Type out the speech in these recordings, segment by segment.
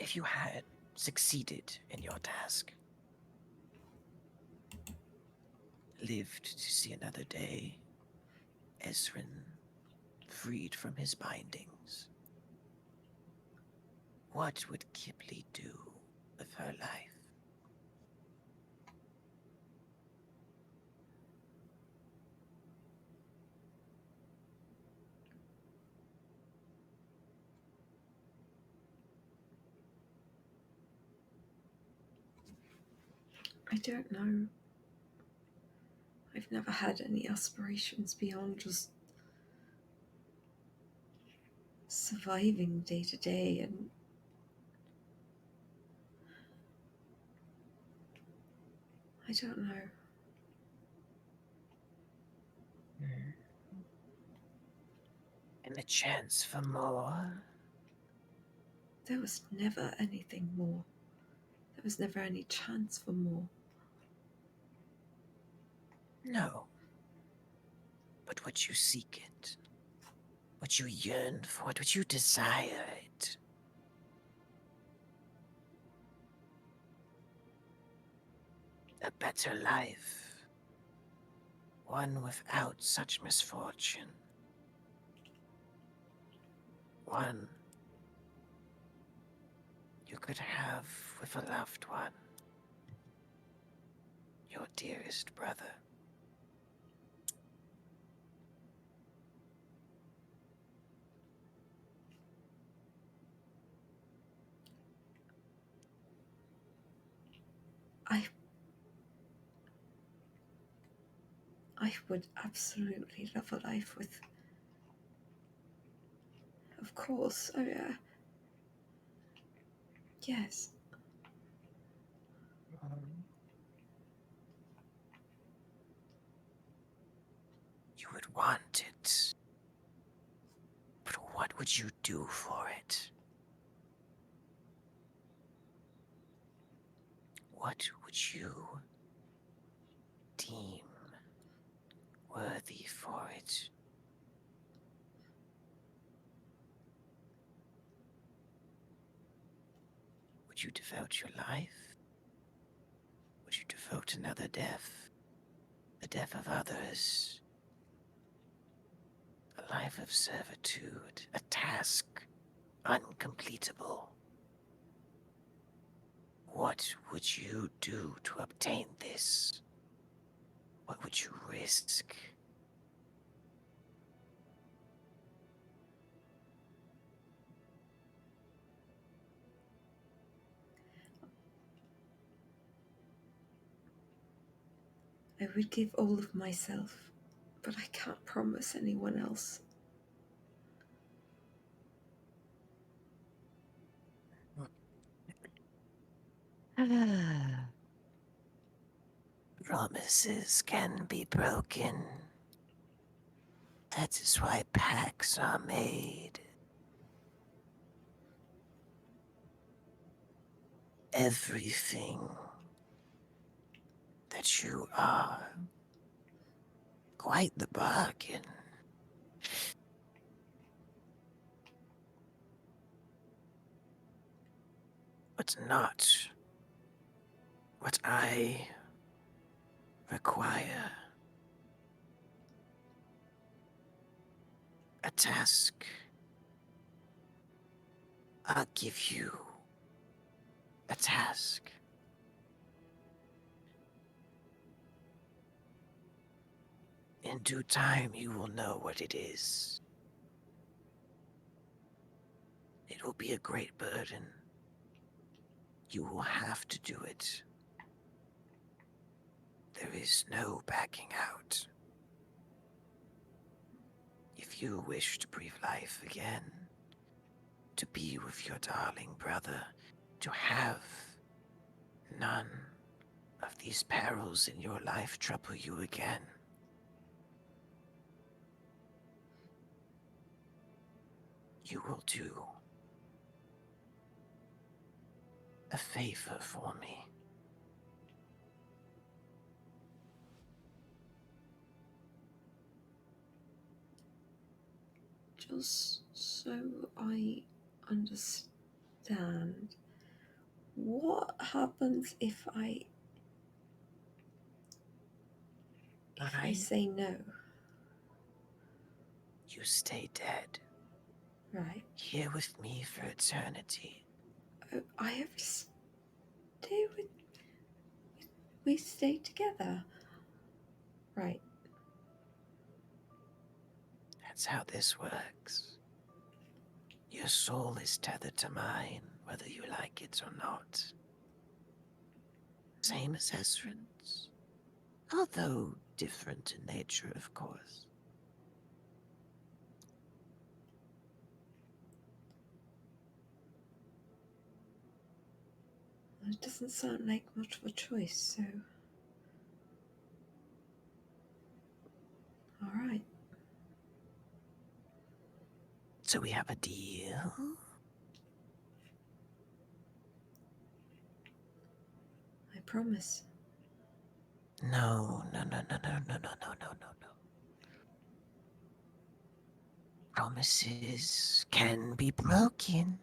if you had succeeded in your task, lived to see another day, Ezrin freed from his bindings, what would Kipli do with her life? I don't know. I've never had any aspirations beyond just surviving day to day, and I don't know. And a chance for more? There was never anything more. There was never any chance for more. No. But would you seek it? Would you yearn for it? Would you desire it? A better life. One without such misfortune. One you could have with a loved one. Your dearest brother. I I would absolutely love a life with, of course. Oh yeah. Yes. You would want it. But what would you do for it? What would you deem worthy for it? Would you devote your life? Would you devote another death? The death of others? A life of servitude, a task uncompletable. What would you do to obtain this? What would you risk? I would give all of myself, but I can't promise anyone else. Promises can be broken. That is why pacts are made. Everything that you are, quite the bargain. But not what I require. A task. I'll give you a task. In due time, you will know what it is. It will be a great burden. You will have to do it. There is no backing out. If you wish to breathe life again, to be with your darling brother, to have none of these perils in your life trouble you again, you will do a favor for me. Just so I understand, What happens if I Fine. say no? You stay dead, Right. here with me for eternity. Oh, I have to stay with. We stay together. Right. That's how this works. Your soul is tethered to mine, whether you like it or not. Same as Ezrin's, although different in nature, of course. It doesn't sound like much of a choice, so. Alright. So we have a deal? I promise. No, no, no, no, no, no, no, no, no, no, no. Promises can be broken.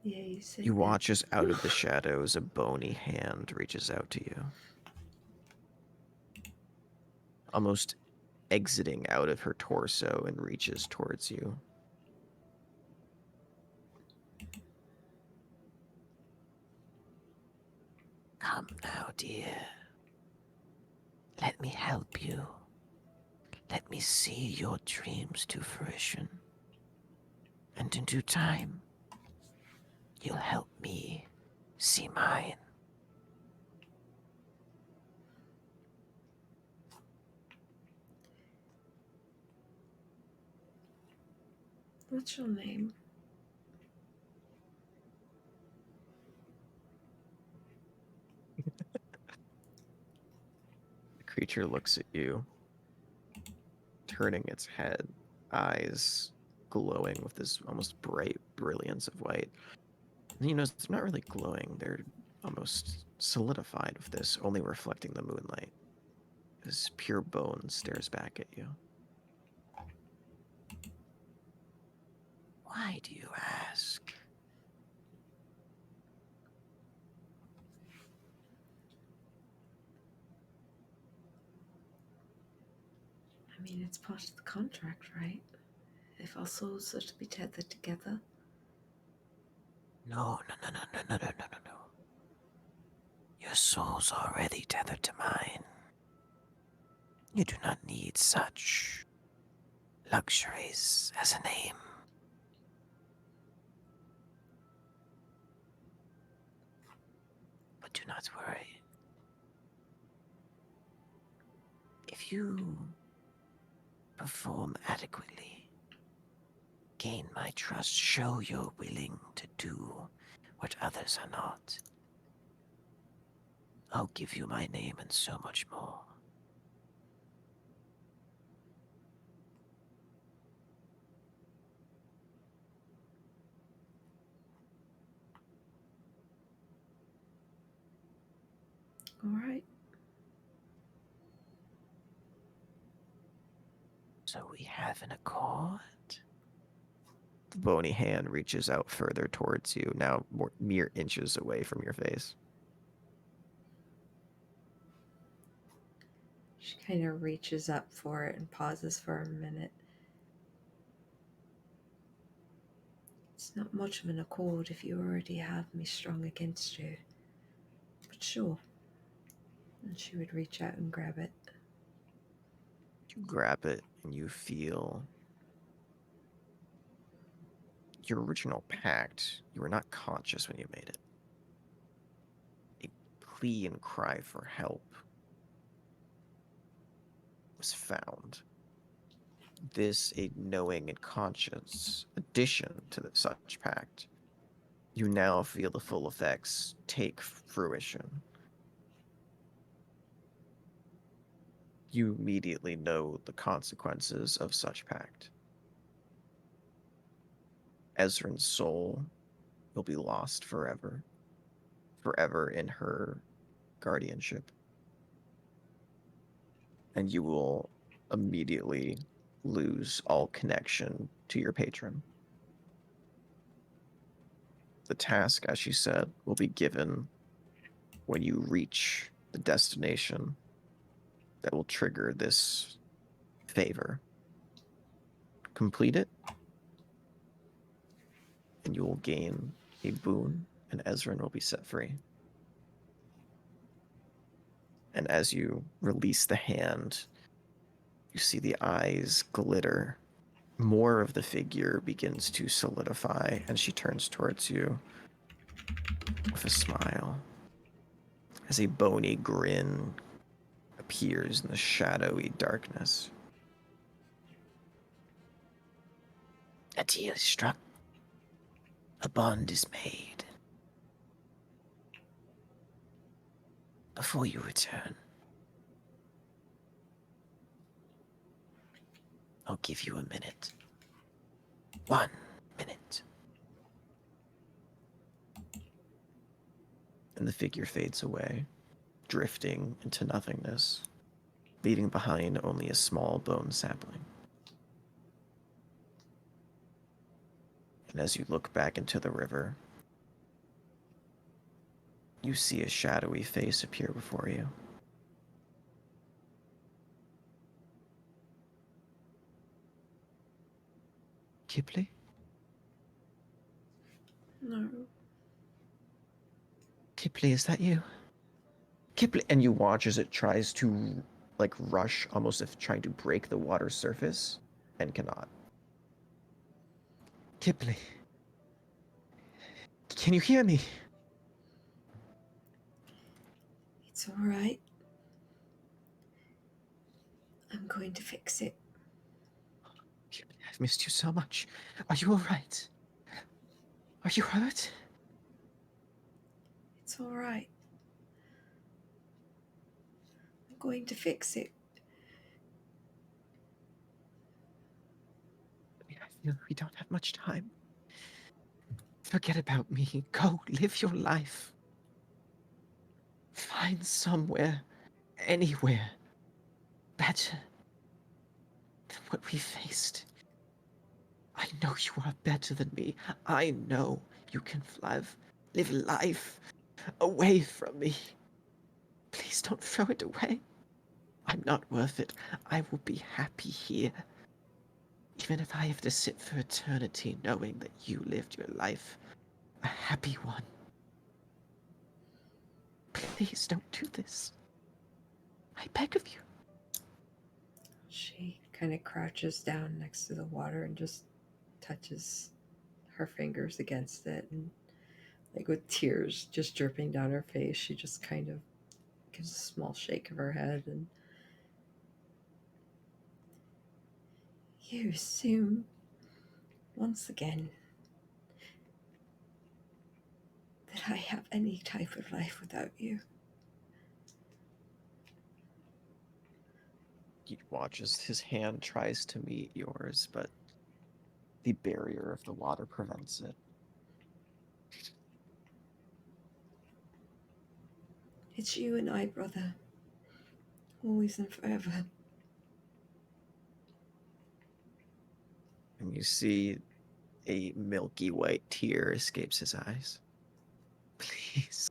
Yeah, you said You that. watch as out of the shadows a bony hand reaches out to you. Almost exiting out of her torso and reaches towards you. Come now, dear. Let me help you. Let me see your dreams to fruition. And in due time, you'll help me see mine. What's your name? The creature looks at you, turning its head, eyes glowing with this almost bright brilliance of white. And you notice they're not really glowing, they're almost solidified with this, only reflecting the moonlight. This pure bone stares back at you. Why do you ask? I mean, it's part of the contract, right? If our souls are to be tethered together. No, no, no, no, no, no, no, no, no, no. Your soul's already tethered to mine. You do not need such luxuries as a name. But do not worry. If you perform adequately, gain my trust, show you're willing to do what others are not, I'll give you my name and so much more. Alright. So we have an accord? The bony hand reaches out further towards you, now mere inches away from your face. She kind of reaches up for it and pauses for a minute. It's not much of an accord if you already have me strong against you. But sure. And she would reach out and grab it. You grab it and you feel your original pact. You were not conscious when you made it. A plea and cry for help was found. This a knowing and conscious addition to such pact. You now feel the full effects take fruition. You immediately know the consequences of such pact. Ezrin's soul will be lost forever, forever in her guardianship. And you will immediately lose all connection to your patron. The task, as she said, will be given when you reach the destination that will trigger this favor. Complete it, and you will gain a boon, and Ezran will be set free. And as you release the hand, you see the eyes glitter. More of the figure begins to solidify, and she turns towards you with a smile as a bony grin appears in the shadowy darkness. A deal is struck. A bond is made. Before you return, I'll give you a minute. 1 minute. And the figure fades away, drifting into nothingness, leaving behind only a small bone sapling. And as you look back into the river, you see a shadowy face appear before you. Kipli? No. Kipli, is that you? Kipli! And you watch as it tries to, like, rush, almost if trying to break the water surface, and cannot. Kipli. Can you hear me? It's all right. I'm going to fix it. Kipli, I've missed you so much. Are you all right? Are you hurt? It's all right. I'm going to fix it. I feel we don't have much time. Forget about me. Go live your life. Find somewhere, anywhere, better than what we faced. I know you are better than me. I know you can live life away from me. Please don't throw it away. I'm not worth it. I will be happy here. Even if I have to sit for eternity knowing that you lived your life a happy one. Please don't do this. I beg of you. She kind of crouches down next to the water and just touches her fingers against it, and like with tears just dripping down her face, she just kind of gives a small shake of her head. And you assume once again that I have any type of life without you. He watches his hand tries to meet yours, but the barrier of the water prevents it. It's you and I, brother, always and forever. And you see a milky white tear escapes his eyes. Please.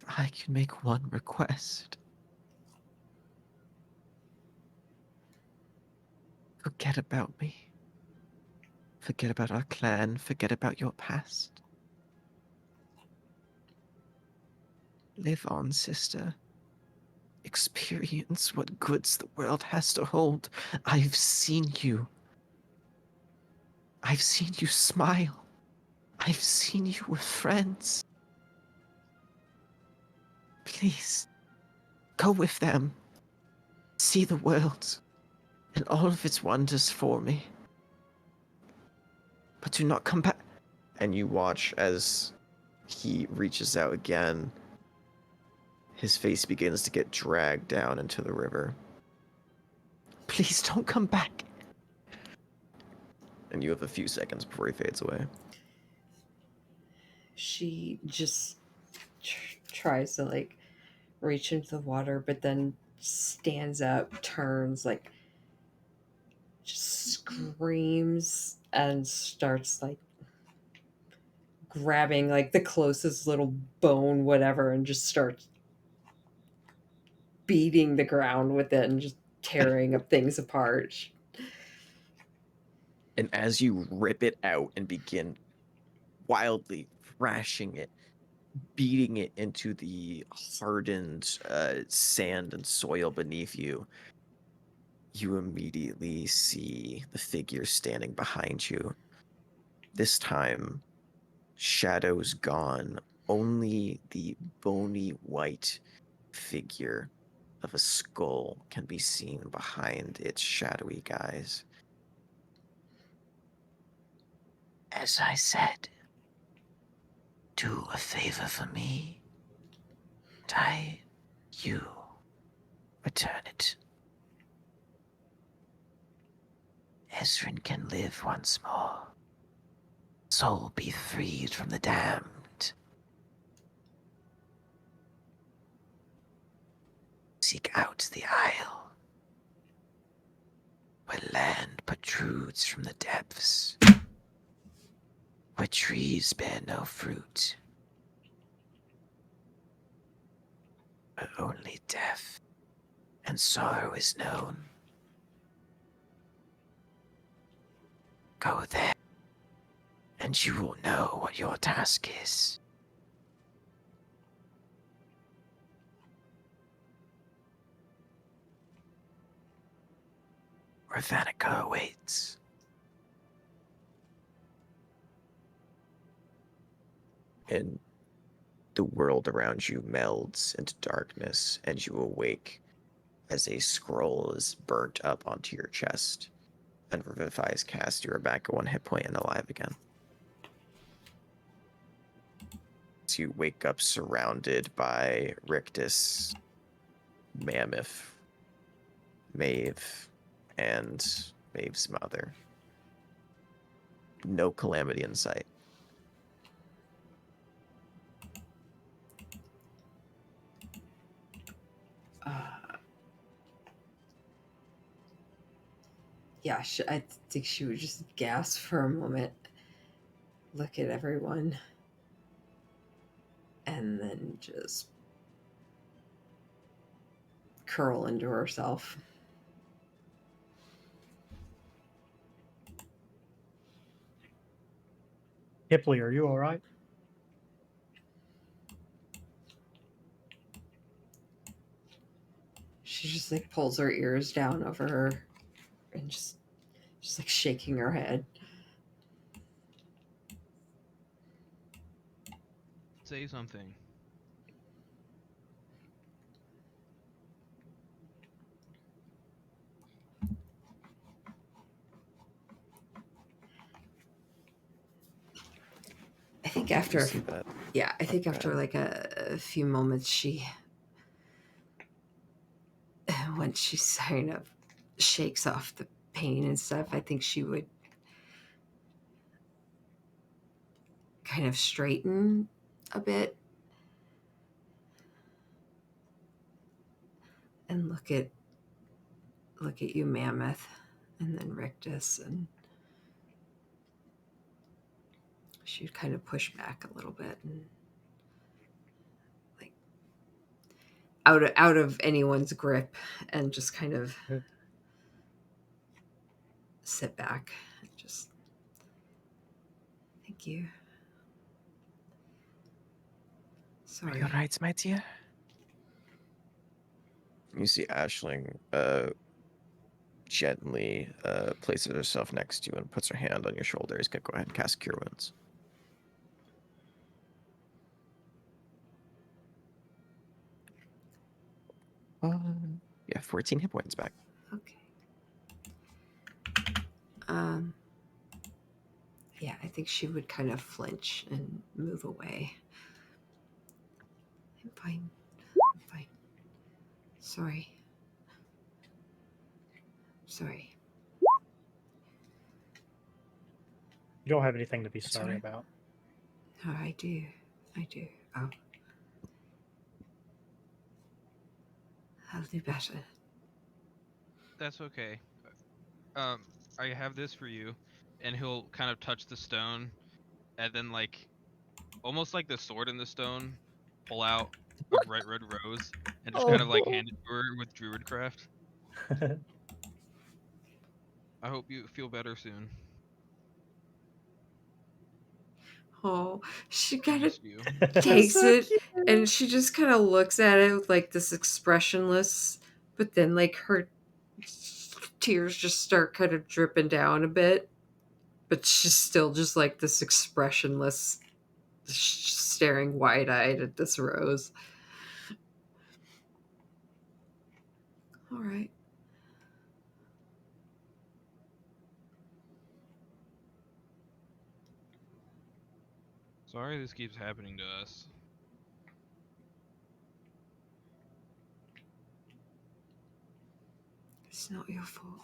If I can make one request. Forget about me. Forget about our clan. Forget about your past. Live on, sister. Experience what goods the world has to hold. I've seen you. I've seen you smile. I've seen you with friends. Please, go with them. See the world and all of its wonders for me. But do not come back. And you watch as he reaches out again. His face begins to get dragged down into the river. Please don't come back. And you have a few seconds before he fades away. She just tries to like reach into the water, but then stands up, turns, like just screams and starts like grabbing like the closest little bone, whatever, and just starts beating the ground with it and just tearing up things apart. And as you rip it out and begin wildly thrashing it, beating it into the hardened sand and soil beneath you, you immediately see the figure standing behind you. This time, shadows gone, only the bony white figure of a skull can be seen behind its shadowy guise. As I said, do a favor for me. You return it. Ezrin can live once more. Soul be freed from the damned. Seek out the isle, where land protrudes from the depths, where trees bear no fruit, where only death and sorrow is known. Go there, and you will know what your task is. Ravnica awaits. And the world around you melds into darkness, and you awake as a scroll is burnt up onto your chest and revivifies cast. You are back at 1 hit point and alive again. So you wake up surrounded by Rictus, Mammoth, Maeve, and Maeve's mother. No calamity in sight. Yeah, I think she would just gasp for a moment, look at everyone, and then just curl into herself. Hipley, are you all right? She just like pulls her ears down over her and just like shaking her head. Say something. I think You after see that? yeah, I think Okay. after like a few moments, when she kind of shakes off the pain and stuff, I think she would kind of straighten a bit and look at you, Mammoth, and then Rictus, and she'd kind of push back a little bit and like out of anyone's grip and just kind of sit back and just thank you. Are Sorry. you right, my dear? You see Ashling gently places herself next to you and puts her hand on your shoulder. He's going to go ahead and cast Cure Wounds. Yeah, 14 hit points back. Okay. Yeah, I think she would kind of flinch and move away. I'm fine. I'm fine. Sorry. Sorry. You don't have anything to be That's sorry all right. about. No, I do. I do. I'll do better. That's okay. I have this for you. and he'll kind of touch the stone, and then like almost like the sword in the stone, pull out a bright red rose and just Oh, kind of like hand it to her with druidcraft. I hope you feel better soon. oh, she I kind of missed you. takes So it cute. and she just kind of looks at it with like this expressionless, but then like her tears just start kind of dripping down a bit, but she's still just like this expressionless, staring wide eyed at this rose. All right. Sorry this keeps happening to us. It's not your fault.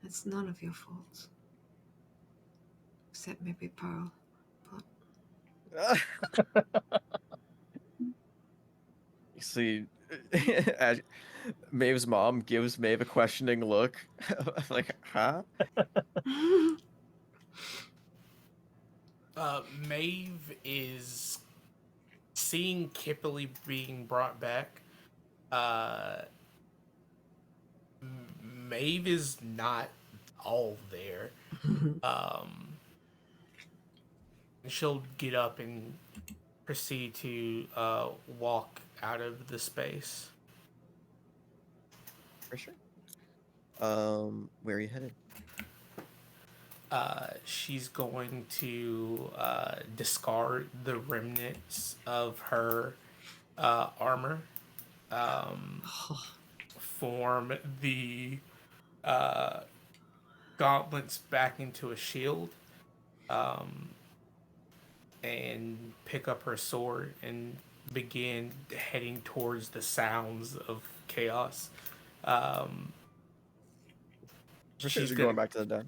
It's none of your fault. Except maybe Pearl. You see, as Maeve's mom gives Maeve a questioning look, like, huh? Maeve is seeing Kipperly being brought back. Uh, Maeve is not all there. Um, she'll get up and proceed to walk out of the space. For sure. Where are you headed? She's going to discard the remnants of her armor, form the gauntlets back into a shield, and pick up her sword and begin heading towards the sounds of chaos. Um, For sure, she's you're gonna, going back to the den.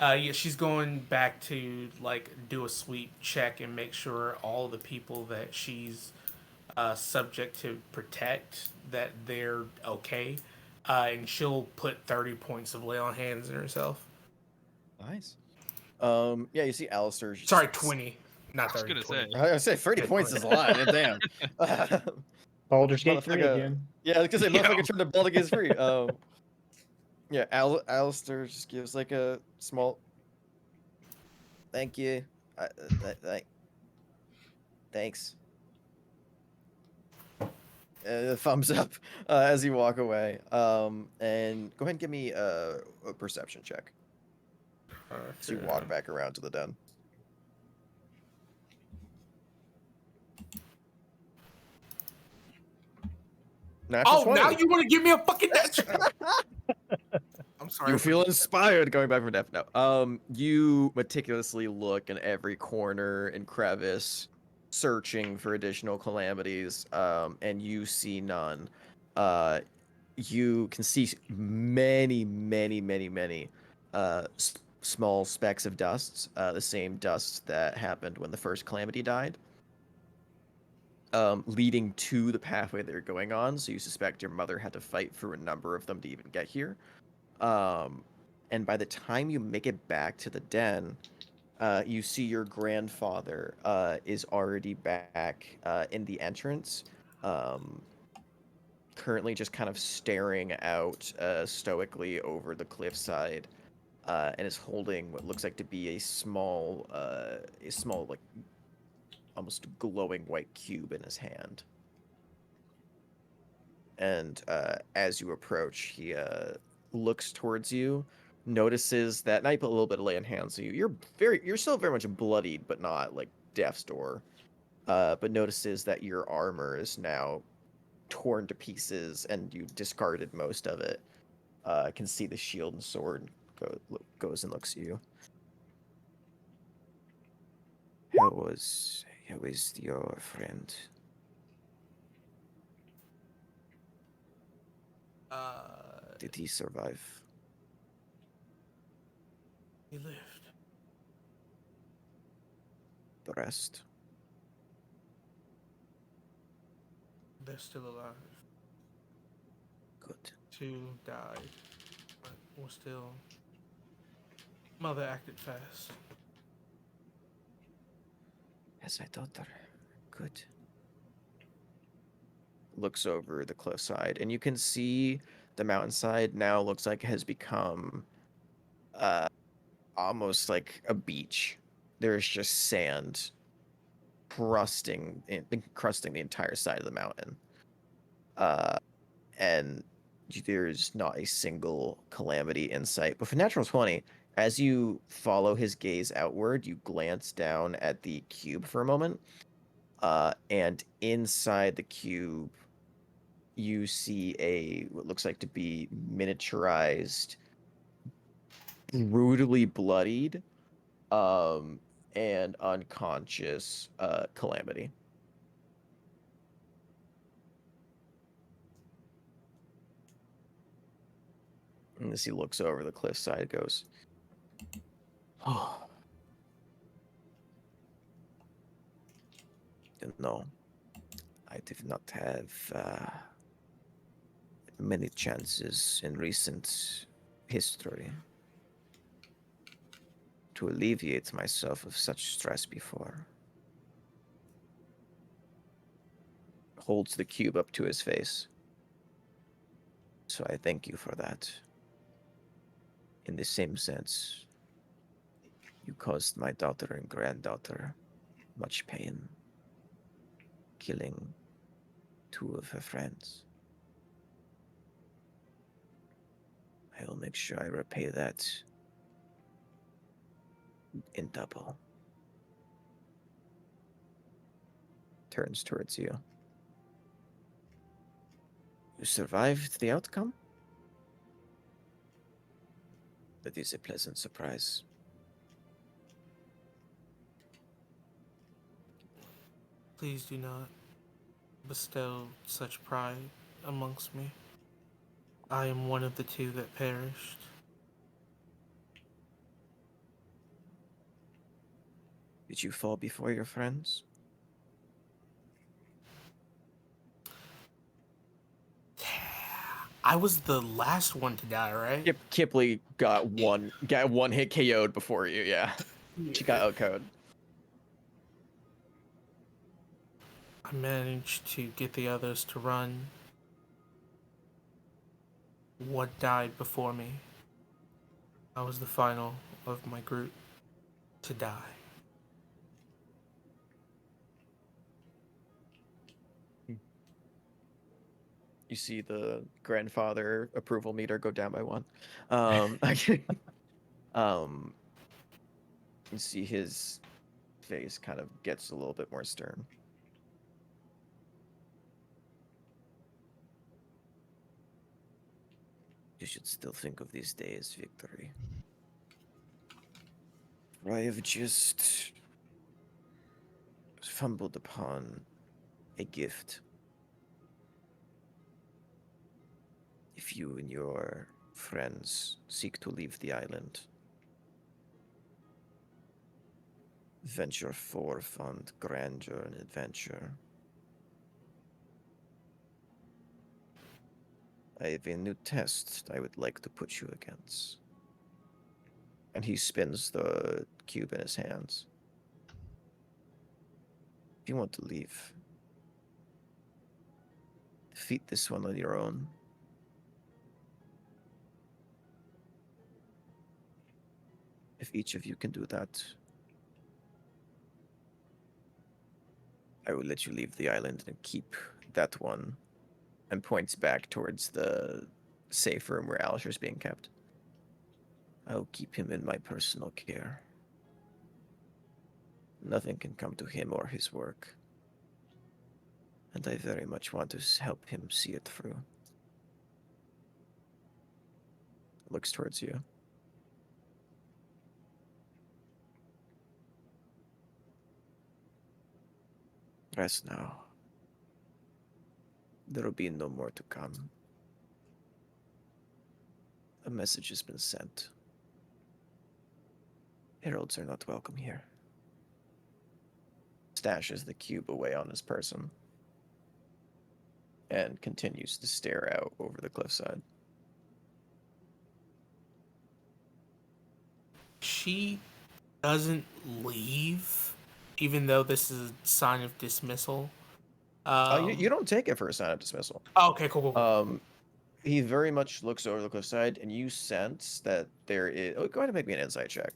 yeah, she's going back to like do a sweep check and make sure all the people that she's subject to protect that they're okay, and she'll put 30 points of lay on hands in herself. Nice. Yeah, you see Alistair just... Sorry, 20, not I was 30. gonna 20. say. I was gonna say 30 points is a lot. Damn. Baldur's Gate 3 Motherfucker. again. Yeah, because I Yo. motherfucker turned to Baldur's Gate 3. Yeah, Alistair just gives like a small thank you. Thanks. Thumbs up as you walk away. And go ahead and give me a perception check as you walk back around to the den. Natural Oh, 20. now you want to give me a fucking natural? I'm sorry. You feel inspired going back from death. No. You meticulously look in every corner and crevice, searching for additional calamities, and you see none. You can see many small specks of dust, the same dust that happened when the first calamity died, leading to the pathway they're going on. So you suspect your mother had to fight through a number of them to even get here. And by the time you make it back to the den, you see your grandfather is already back in the entrance, currently just kind of staring out stoically over the cliffside, and is holding what looks like to be a small like almost glowing white cube in his hand. And as you approach, he looks towards you, notices that now you put a little bit of lay on hands, so you're still very much bloodied, but not like death's door. But notices that your armor is now torn to pieces, and you discarded most of it. Can see the shield and sword, goes and looks at you. How is your friend? Did he survive? He lived. The rest? They're still alive. Good. 2 died, but we're still Mother acted fast. As I daughter. Good. Looks over the cliffside, and you can see the mountainside now looks like it has become uh, almost like a beach. There's just sand crusting the entire side of the mountain. And there's not a single calamity in sight. But for natural 20, as you follow his gaze outward, you glance down at the cube for a moment. And inside the cube, you see what looks like to be miniaturized, brutally bloodied, and unconscious Calamity. And as he looks over the cliffside, goes, "Oh, no, I did not have many chances in recent history to alleviate myself of such stress before." Holds the cube up to his face. "So I thank you for that. In the same sense, you caused my daughter and granddaughter much pain, killing 2 of her friends. I will make sure I repay that in double." Turns towards you. "You survived the outcome? That is a pleasant surprise." Please do not bestow such pride amongst me. I am one of the 2 that perished. Did you fall before your friends? I was the last one to die, right? Kipley got one hit KO'd before you, yeah. She got outcoed. I managed to get the others to run. One died before me. I was the final of my group to die. You see the grandfather approval meter go down by 1. Um, you see his face kind of gets a little bit more stern. You should still think of these days, Victory. For I have just fumbled upon a gift. If you and your friends seek to leave the island, venture forth on grandeur and adventure, I have a new test I would like to put you against. And he spins the cube in his hands. If you want to leave, defeat this one on your own. If each of you can do that, I will let you leave the island and keep that one. And points back towards the safe room where Alisher's being kept. I will keep him in my personal care. Nothing can come to him or his work. And I very much want to help him see it through. Looks towards you. Rest now. There will be no more to come. A message has been sent. Heralds are not welcome here. Stashes the cube away on his person. And continues to stare out over the cliffside. She doesn't leave, even though this is a sign of dismissal. You don't take it for a sign of dismissal. Okay, cool. He very much looks over the cliffside, and you sense that there is. Oh, go ahead and make me an insight check.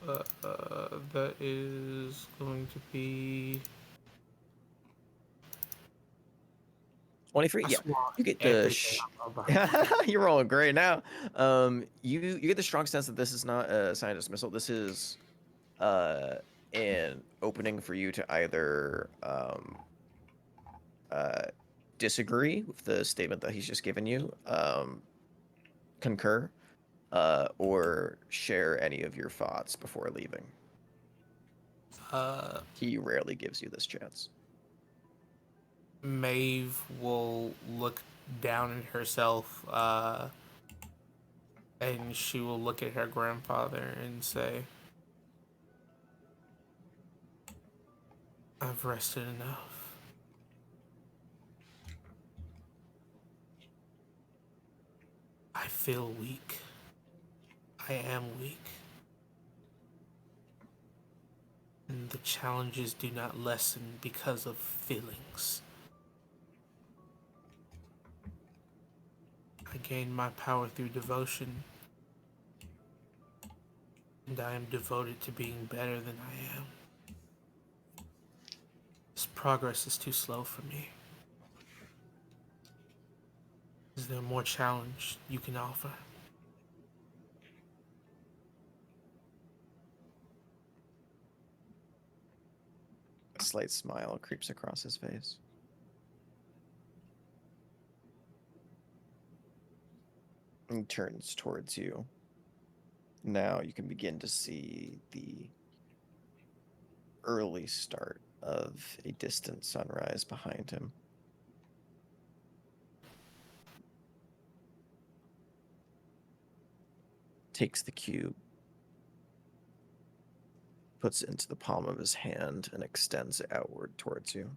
That is going to be 23. I Yeah, swear you get the. everything about You're rolling great now. You get the strong sense that this is not a sign of dismissal. This is an opening for you to either uh disagree with the statement that he's just given you, concur, or share any of your thoughts before leaving. He rarely gives you this chance. Maeve will look down at herself, and she will look at her grandfather and say, I've rested enough. I feel weak. I am weak. And the challenges do not lessen because of feelings. I gain my power through devotion, and I am devoted to being better than I am. This progress is too slow for me. Is there more challenge you can offer? A slight smile creeps across his face. He turns towards you. Now you can begin to see the early start of a distant sunrise behind him. Takes the cube, puts it into the palm of his hand, and extends it outward towards you.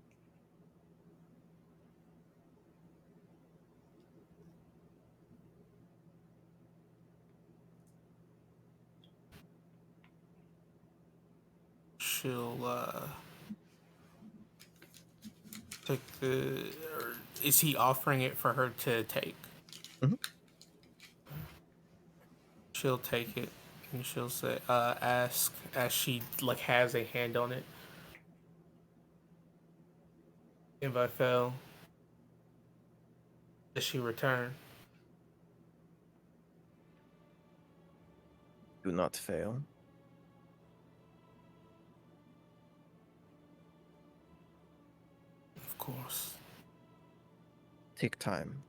She'll take the. Or is he offering it for her to take? Mhm. She'll take it and she'll say, ask as she like has a hand on it. If I fail, does she return? Do not fail. Of course. Take time.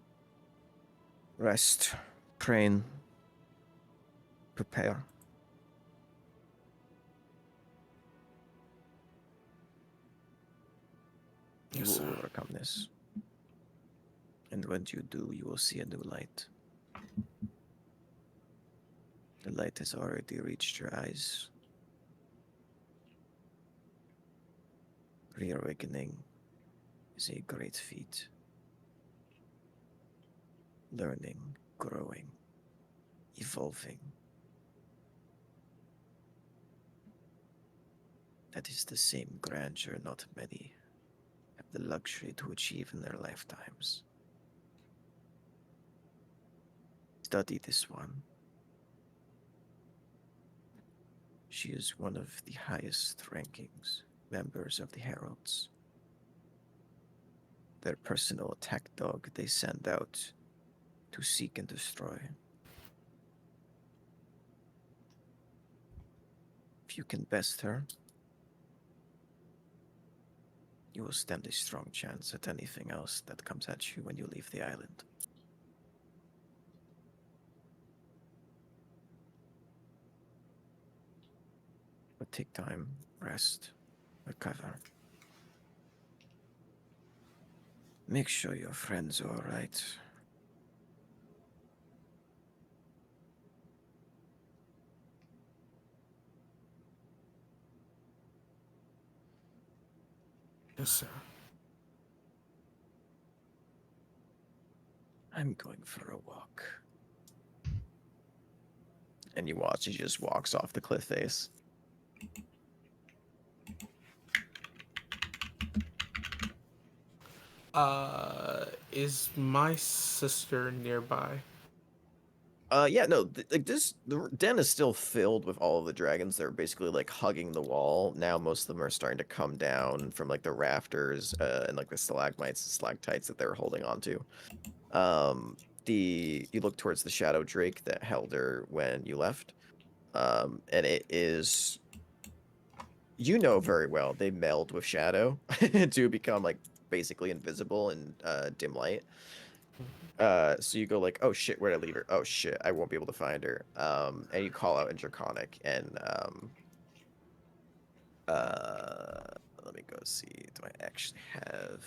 Rest. Train. Prepare. You Yes, will sir. overcome this. And when you do, you will see a new light. The light has already reached your eyes. Reawakening is a great feat. Learning, growing, evolving. That is the same grandeur not many have the luxury to achieve in their lifetimes. Study this one. She is one of the highest rankings members of the Heralds. Their personal attack dog they send out to seek and destroy. If you can best her, you will stand a strong chance at anything else that comes at you when you leave the island. But take time, rest, recover. Make sure your friends are alright. Yes, sir. I'm going for a walk. and you watch as he just walks off the cliff face. Is my sister nearby? Yeah, no, the den is still filled with all of the dragons. They're basically like hugging the wall. Now most of them are starting to come down from like the rafters and like the stalagmites and stalactites that they're holding onto. You look towards the shadow drake that held her when you left. And it is, you know very well, they meld with shadow to become like basically invisible in dim light. So you go like, oh shit, where'd I leave her? Oh shit, I won't be able to find her. And you call out in Draconic, and let me go see. Do I actually have?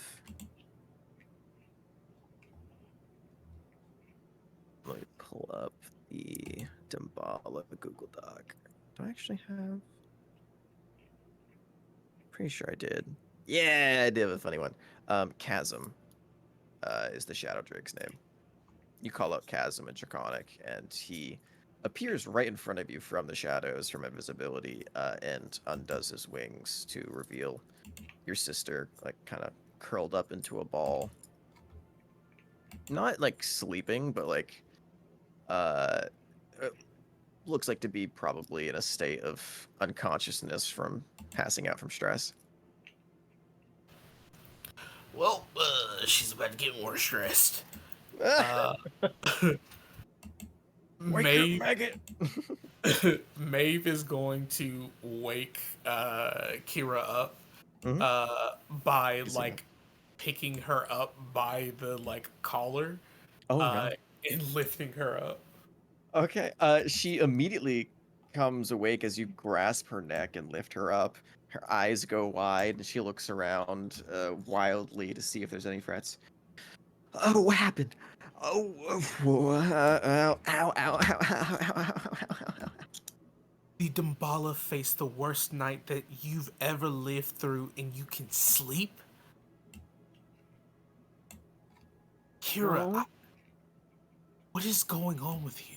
Let me pull up the Damballa Google Doc. Do I actually have? Pretty sure I did. Yeah, I did have a funny one. Chasm, is the Shadow Drake's name. You call out Chasm in Draconic, and he appears right in front of you from the shadows, from invisibility, and undoes his wings to reveal your sister, like kind of curled up into a ball. Not like sleeping, but like uh, looks like to be probably in a state of unconsciousness from passing out from stress. Well, she's about to get more stressed. Wake up, Maeve, maggot! Maeve is going to wake Kira up Mhm. by Good signal. like picking her up by the like collar Oh no. and lifting her up. Okay. She immediately comes awake as you grasp her neck and lift her up. Her eyes go wide, and she looks around wildly to see if there's any threats. Oh, what happened? Oh, ow, ow, ow, ow, ow, ow, ow, ow, ow. The Damballa faced the worst night that you've ever lived through, and you can sleep? Kira, No, what is going on with you?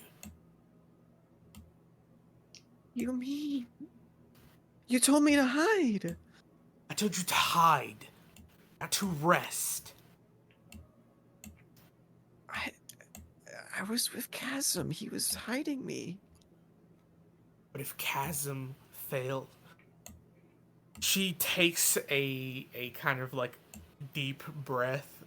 you mean you told me to hide? I told you to hide, not to rest. I, I was with Chasm. He was hiding me. But if Chasm failed, she takes a kind of like deep breath,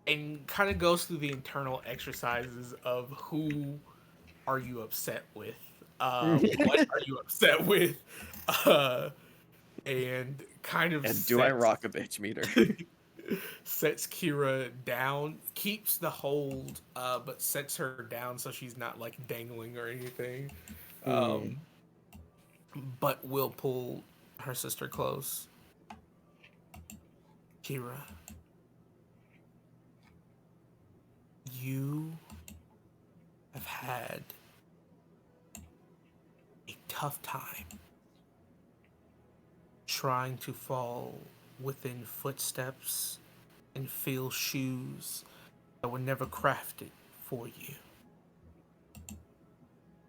and kind of goes through the internal exercises of who are you upset with, what are you upset with, uh, and kind of And do I rock a bitch meter? sets Kira down, keeps the hold, but sets her down so she's not like dangling or anything. But will pull her sister close. Kira, you have had a tough time trying to fall within footsteps and feel shoes that were never crafted for you.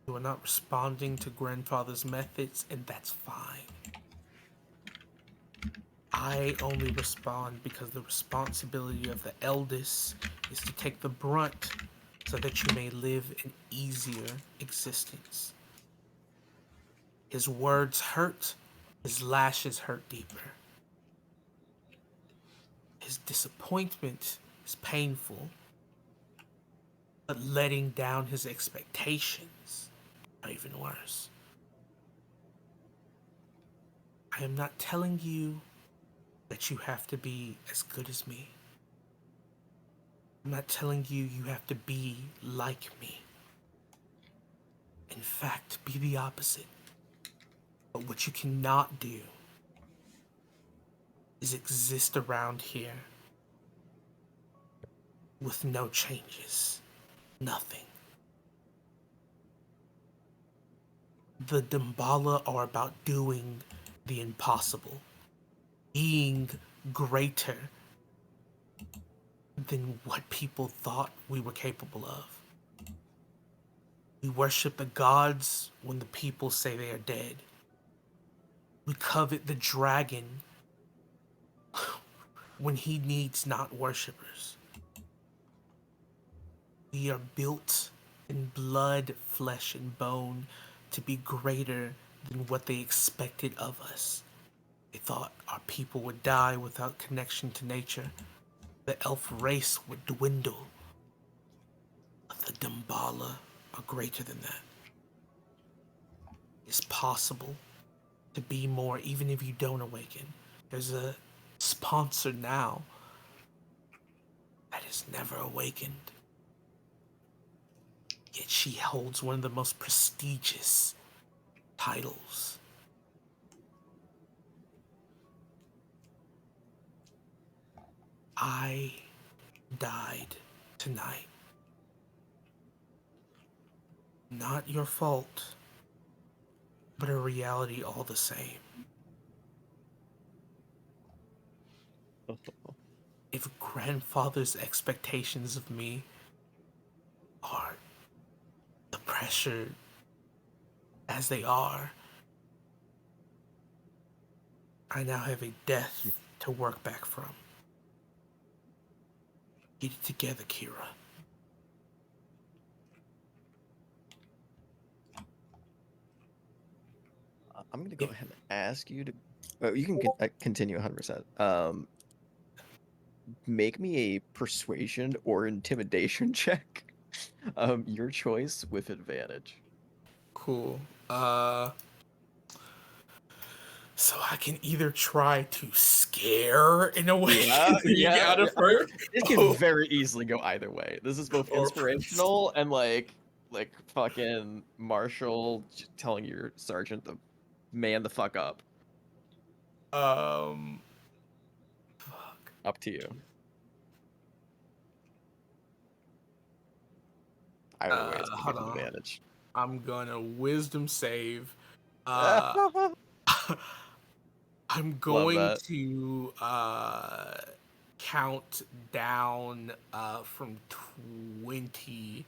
You are not responding to grandfather's methods, and that's fine. I only respond because the responsibility of the eldest is to take the brunt so that you may live an easier existence. His words hurt, his lashes hurt deeper. His disappointment is painful, but letting down his expectations are even worse. I am not telling you that you have to be as good as me. I'm not telling you you have to be like me. In fact, be the opposite. But what you cannot do is exist around here with no changes. Nothing. The Damballa are about doing the impossible. Being greater than what people thought we were capable of. We worship the gods when the people say they are dead. We covet the dragon when he needs not worshippers. We are built in blood, flesh, and bone to be greater than what they expected of us. They thought our people would die without connection to nature. The elf race would dwindle. But the Damballa are greater than that. It's possible to be more even if you don't awaken. There's a sponsor now that is never awakened. Yet she holds one of the most prestigious titles. I died tonight. Not your fault, but a reality all the same. If grandfather's expectations of me are the pressure as they are, I now have a death to work back from. Get it together, Kira. I'm gonna go ahead and ask you to. You can continue 100%. Make me a persuasion or intimidation check. Your choice with advantage. Cool. So I can either try to scare in a way you out of her. This can very easily go either way. This is both Or inspirational and like fucking Marshall telling your sergeant to man the fuck up. Fuck. Up to you. Either way, it's gonna Hold get an on. advantage. I'm gonna wisdom save. I'm Love going that. to count down from 20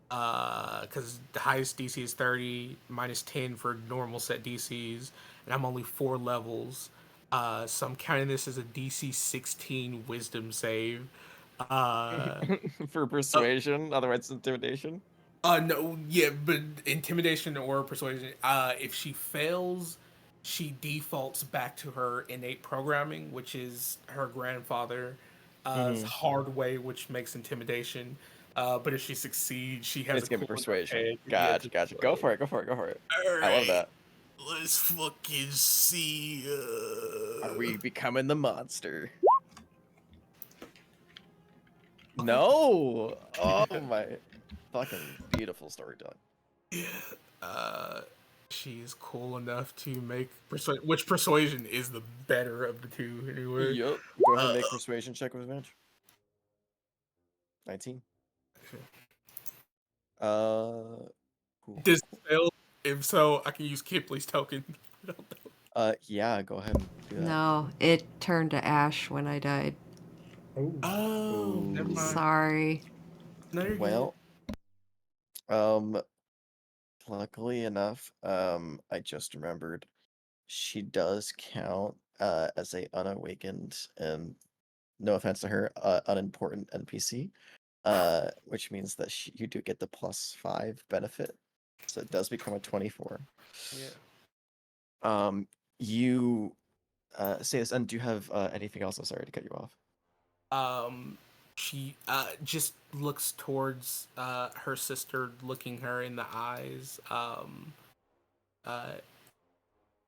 because the highest DC is 30 minus 10 for normal set DCs, and I'm only 4 levels. So I'm counting this as a DC 16 wisdom save. For persuasion, otherwise intimidation. No, yeah, but intimidation or persuasion. If she fails, she defaults back to her innate programming, which is her grandfather's hard way, which makes intimidation. But if she succeeds, she has It's a gonna be cool enough persuasion. head. Yeah, to Gotcha. Go persuade. for it. Go for it. Go for it. All I love right, that. let's fucking see. Are we becoming the monster? No. Oh my. Fucking beautiful storytelling. Yeah. She's cool enough to make persuade. Which persuasion is the better of the two, anyway? Yep. Go ahead and Uh, make persuasion check with advantage. 19. Cool. Does it fail? If so, I can use Kipley's token. I don't know. Yeah, go ahead and do that. No, it turned to ash when I died. Oh, never mind. Sorry. No, you're good. Well, luckily enough, I just remembered she does count as a unawakened and no offense to her, unimportant NPC. Which means that you do get the +5 benefit. So it does become a 24. Yeah. You say this, and do you have anything else? I'm sorry to cut you off. She just looks towards her sister, looking her in the eyes.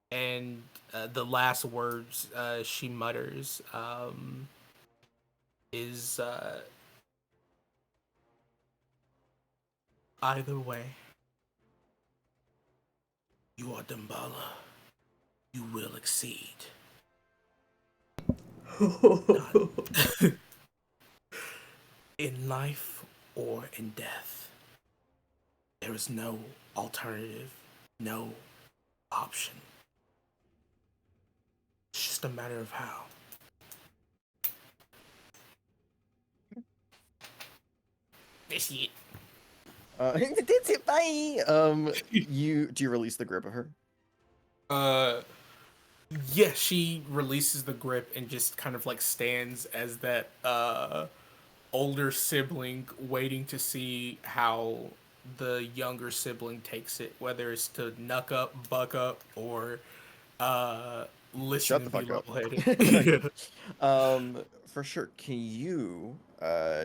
And the last words she mutters is either way, you are Damballa. You will exceed. In life or in death, there is no alternative, no option. It's just a matter of how. That's it. That's it. Bye. Do you release the grip of her? Yeah, she releases the grip and just kind of like stands as that older sibling waiting to see how the younger sibling takes it, whether it's to knuck up, buck up, or uh listen Shut the and be fuck up. level headed. For sure. Can you,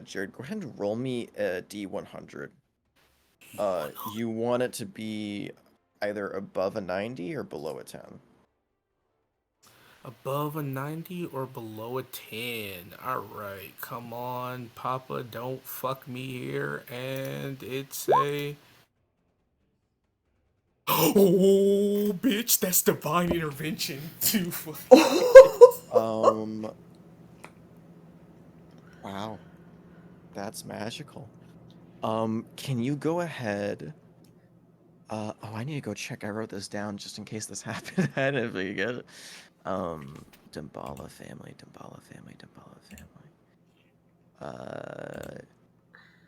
Jared, go ahead and roll me a D100. You want it to be either above a 90 or below a 10. Above a 90 or below a 10. Alright, come on, Papa, don't fuck me here. And it's a. Oh, bitch, that's divine intervention. Too fucking. Um, wow, that's magical. Can you go ahead? Oh, I need to go check. I wrote this down just in case this happened. I didn't forget it. Damballa family, Damballa family, Damballa family.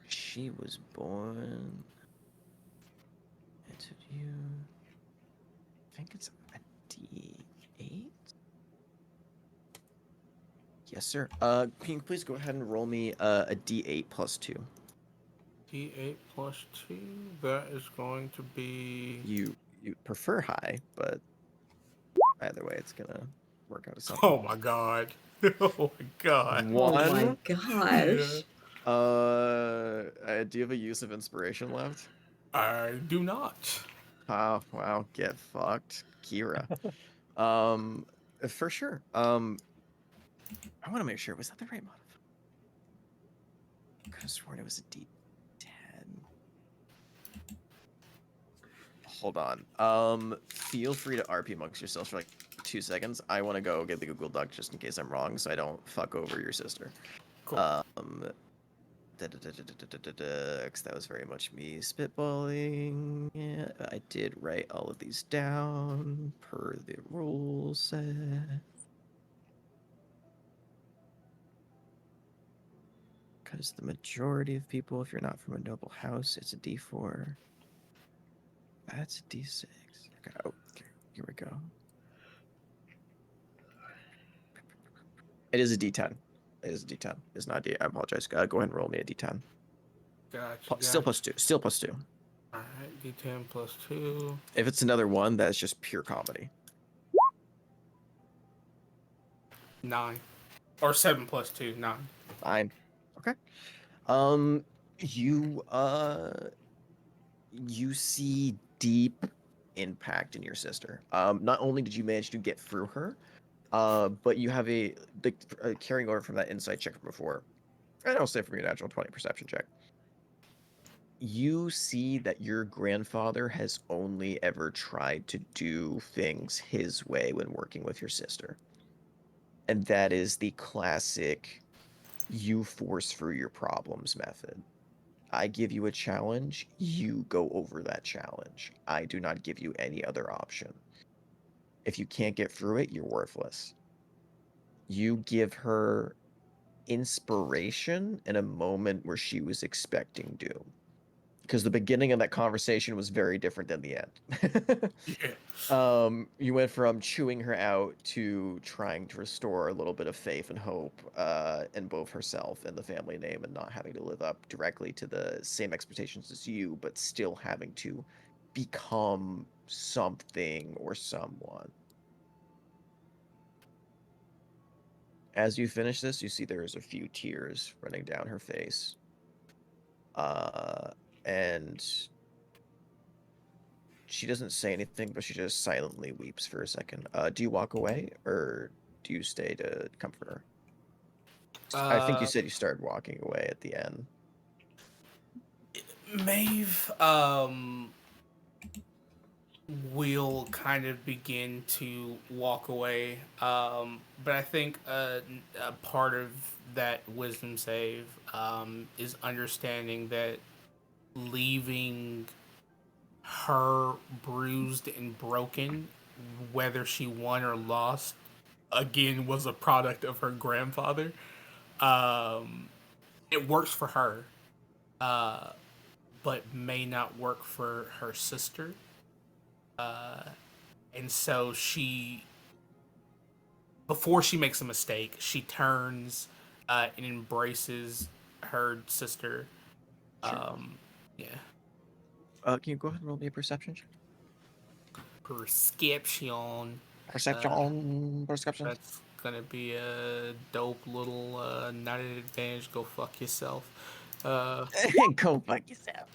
She was born into you. I think it's a D8. Yes, sir. Can you please go ahead and roll me a D8 plus 2? D8 plus 2. That is going to be. You prefer high, but either way, it's gonna work out as something. Oh my god. Oh my god. Oh my One. gosh. Do you have a use of inspiration left? I do not. Oh, wow, get fucked, Kira. For sure. I want to make sure, was that the right modifier? I could have sworn it was a D10. Hold on. Feel free to RP amongst yourselves for like 2 seconds. I want to go get the Google Doc just in case I'm wrong, so I don't fuck over your sister. Cool. 'Cause that was very much me spitballing. Yeah, I did write all of these down per the rule set. Because the majority of people, if you're not from a noble house, it's a D4. That's a D6. Okay, okay, here we go. It is a D10. It is a D10. It's not a D. I apologize. Go ahead and roll me a D10. Gotcha. Still plus 2. Still plus 2. Alright, D10 plus 2. If it's another one, that's just pure comedy. 9. Or 7 plus 2, 9. Fine. Okay. You you see deep impact in your sister. Not only did you manage to get through her, but you have carrying over from that insight check from before, and I'll say from your natural 20 perception check. You see that your grandfather has only ever tried to do things his way when working with your sister. And that is the classic you force through your problems method. I give you a challenge, you go over that challenge. I do not give you any other option. If you can't get through it, you're worthless. You give her inspiration in a moment where she was expecting doom. Because the beginning of that conversation was very different than the end. Yeah. You went from chewing her out to trying to restore a little bit of faith and hope in both herself and the family name, and not having to live up directly to the same expectations as you, but still having to become something or someone. As you finish this, you see there's a few tears running down her face. And she doesn't say anything, but she just silently weeps for a second. Do you walk away, or do you stay to comfort her? I think you said you started walking away at the end. Maeve will kind of begin to walk away. But I think a part of that wisdom save is understanding that leaving her bruised and broken, whether she won or lost, again was a product of her grandfather. It works for her. but may not work for her sister. And so before she makes a mistake, she turns and embraces her sister. Sure. Yeah. Can you go ahead and roll me a perception check? Perception. Perception. That's gonna be a dope little not an advantage. Go fuck yourself. Go fuck yourself.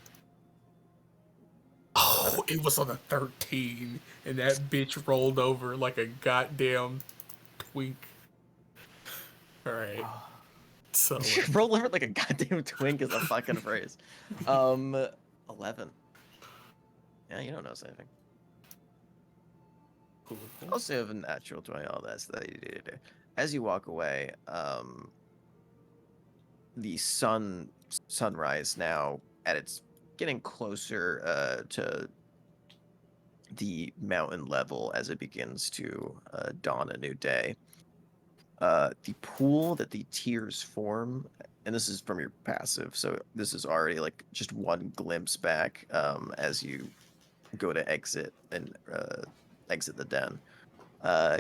Oh, it was on a 13, and that bitch rolled over like a goddamn twink. All right, so Roll over like a goddamn twink is a fucking phrase. 11. Yeah, you don't know anything. cool. Also have a natural 20, all that stuff. As you walk away, the sunrise now at its getting closer to the mountain level as it begins to dawn a new day. The pool that the tiers form, and this is from your passive, so this is already like just one glimpse back as you go to exit and exit the den.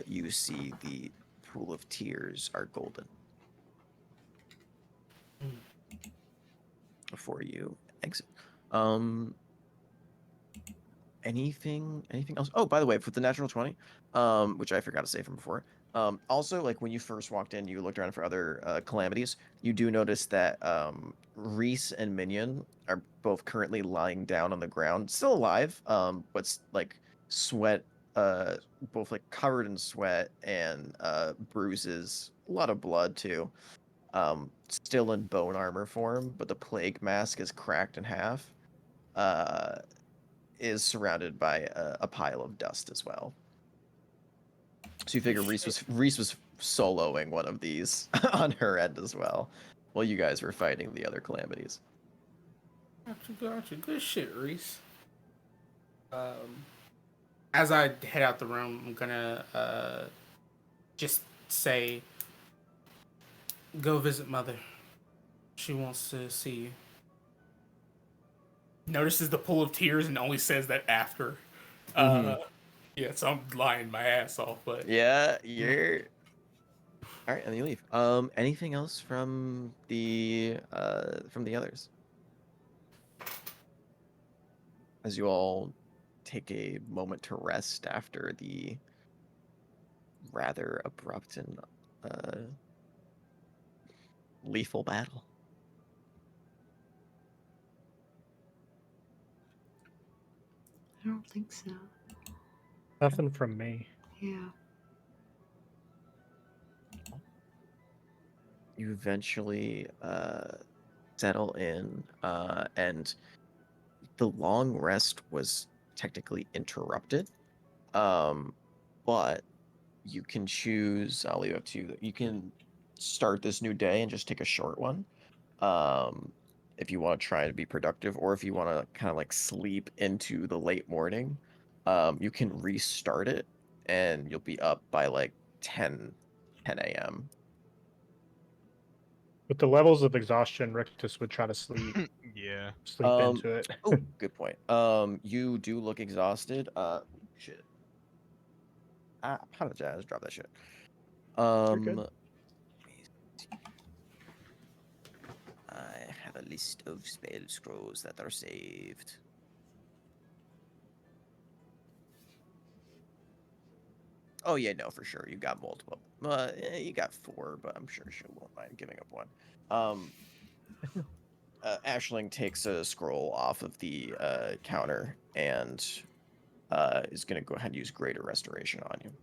You see the pool of tears are golden before you exit. Anything else? Oh, by the way, for the natural 20, which I forgot to say from before. Also, like when you first walked in, you looked around for other calamities. You do notice that Reese and Minion are both currently lying down on the ground, still alive, but like sweat, both like covered in sweat and bruises, a lot of blood too. Still in bone armor form, but the plague mask is cracked in half. Is surrounded by a pile of dust as well. So you figure Reese was soloing one of these on her end as well, while you guys were fighting the other calamities. Gotcha. Good shit, Reese. As I head out the room, I'm gonna just say, "Go visit mother. She wants to see you." Notices the pool of tears and only says that after. Yeah, so I'm lying my ass off, but Yeah, you're all right, and you leave. Anything else from the others? As you all take a moment to rest after the rather abrupt and lethal battle. I don't think so. Nothing from me. Yeah. You eventually settle in, and the long rest was technically interrupted. But you can choose. I'll leave it up to you. You can start this new day and just take a short one. If you want to try to be productive, or if you want to kind of like sleep into the late morning, you can restart it, and you'll be up by like 10 a.m. With the levels of exhaustion, Rictus would try to sleep Yeah. into it. Oh, good point. You do look exhausted. Shit. I apologize. Drop that shit. good. I have a list of spell scrolls that are saved. Oh yeah, no, for sure. You got multiple. You got 4, but I'm sure she won't mind giving up one. Ashling takes a scroll off of the counter and is going to go ahead and use Greater Restoration on you.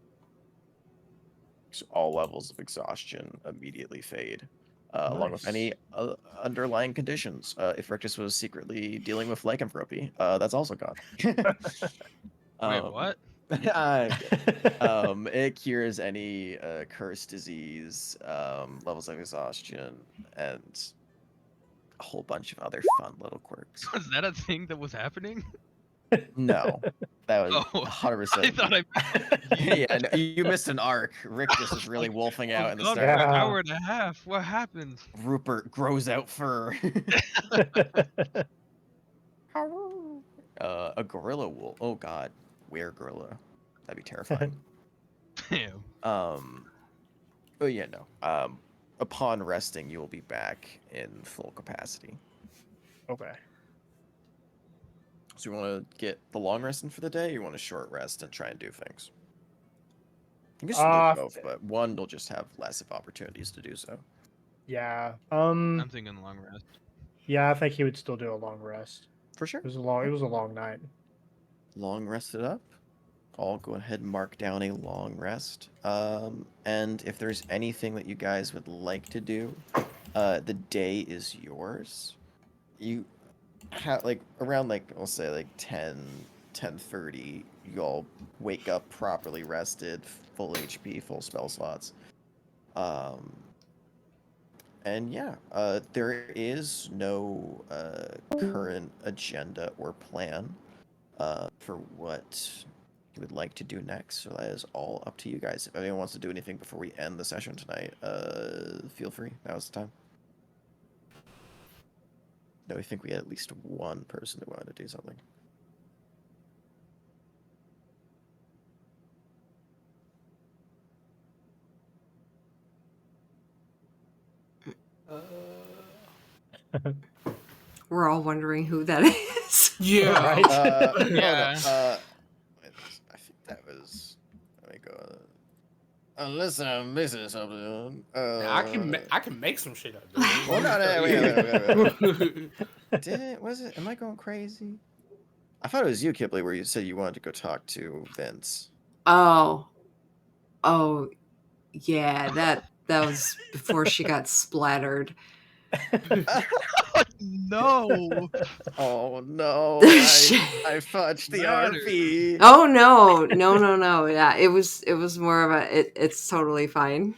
So all levels of exhaustion immediately fade, along with any underlying conditions. If Rictus was secretly dealing with lycanthropy, that's also gone. Wait, what? It cures any cursed disease, levels of exhaustion, and a whole bunch of other fun little quirks. Was that a thing that was happening? No, that was Oh, 100%. I thought I. Yeah, no, you missed an arc. Rictus is really wolfing out in the God, start. for an Yeah. hour and a half. What happened? Rupert grows out fur. A gorilla will. Oh God, where gorilla? That'd be terrifying. Damn. But yeah, no. Upon resting, you will be back in full capacity. Okay. So you want to get the long rest in for the day, or you want a short rest and try and do things? You can still do both, but one will just have less of opportunities to do so. Yeah. I'm thinking long rest. Yeah, I think he would still do a long rest. For sure. It was a long night. Long rested up. I'll go ahead and mark down a long rest. And if there's anything that you guys would like to do, the day is yours. You have like around like I'll say like 10:30. You all wake up properly rested, full HP, full spell slots. Um, and yeah, there is no current agenda or plan for what you would like to do next. So that is all up to you guys. If anyone wants to do anything before we end the session tonight, feel free. Now's the time. No, I think we had at least one person who wanted to do something. We're all wondering who that is. Yeah. Right. Yeah. I think that was. Let me go. Unless I'm missing something. I can make some shit up. Well, no, wait. Did it? Was it? Am I going crazy? I thought it was you, Kipley, where you said you wanted to go talk to Vince. Oh, yeah, that was before she got splattered. No. Oh no! Shit. I fudged the Matter. RP. Oh no. Yeah, it was more of a. It's totally fine.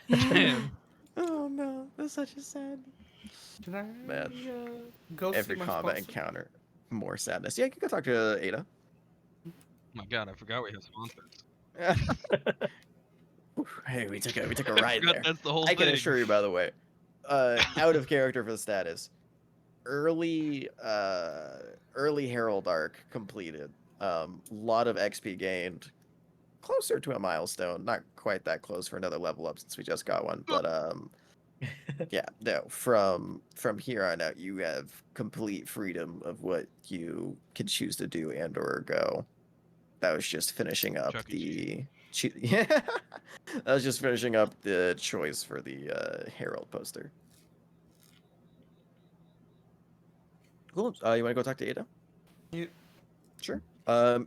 Damn. Oh no! That's such a sad. Can I Man. go see Every my combat sponsor? encounter, more sadness. Yeah, you can go talk to Ada. Oh my god, I forgot we have sponsors. Hey, we took a I ride forgot there. that's the whole I can thing. assure you, by the way, out of character for the status. Early Herald arc completed. Lot of XP gained. Closer to a milestone. Not quite that close for another level up since we just got one. But yeah, no. From here on out, you have complete freedom of what you can choose to do and or go. That was just finishing up Chuck E. the. Yeah, that was just finishing up the choice for the Herald poster. Cool. You want to go talk to Ada? Yeah. Sure.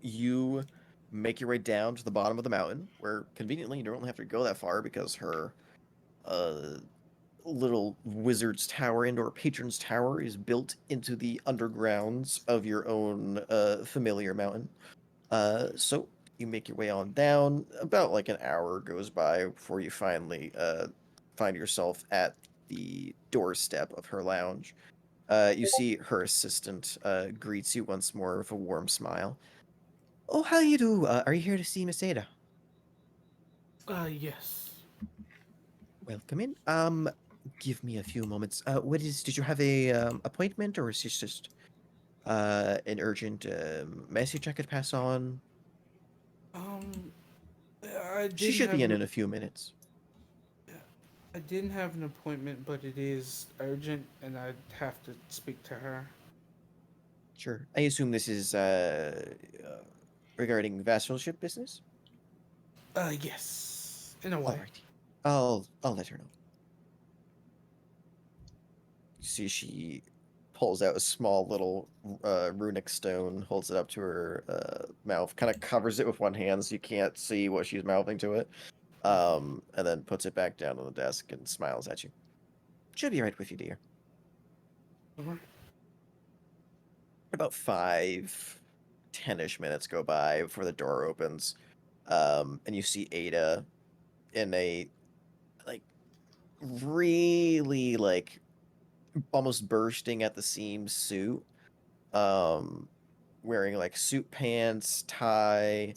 You make your way down to the bottom of the mountain, where conveniently you don't have to go that far because her little wizard's tower, indoor patron's tower, is built into the undergrounds of your own familiar mountain. So you make your way on down. About like an hour goes by before you finally find yourself at the doorstep of her lounge. You see her assistant greets you once more with a warm smile. Oh, how you do? Are you here to see Miss Ada? Yes. Welcome in. Give me a few moments. Did you have a appointment, or is this just an urgent message I could pass on? Um, I She didn't should be have in a few minutes. I didn't have an appointment, but it is urgent, and I'd have to speak to her. Sure. I assume this is regarding vassalship business? Yes, in a way. Alrighty. I'll let her know. See, she pulls out a small little runic stone, holds it up to her mouth, kind of covers it with one hand so you can't see what she's mouthing to it, and then puts it back down on the desk and smiles at you. She'll be right with you, dear. Alright. About 10-ish minutes go by before the door opens, and you see Ada in a like really like almost bursting at the seams suit, wearing like suit pants, tie,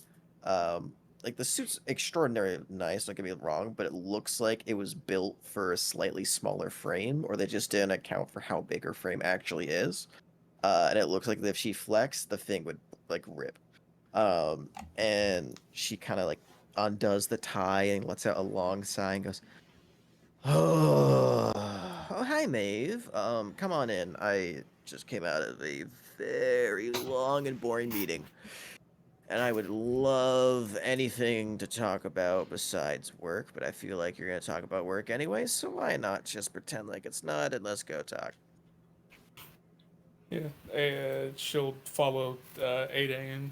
like the suit's extraordinarily nice, don't get me wrong, but it looks like it was built for a slightly smaller frame, or they just didn't account for how big her frame actually is. And it looks like if she flexed, the thing would like rip. And she kind of like undoes the tie and lets out a long sigh and goes, "Oh, oh, hi, Maeve. Come on in. I just came out of a very long and boring meeting, and I would love anything to talk about besides work, but I feel like you're gonna talk about work anyway, so why not just pretend like it's not and let's go talk." Yeah, she'll follow Ada in.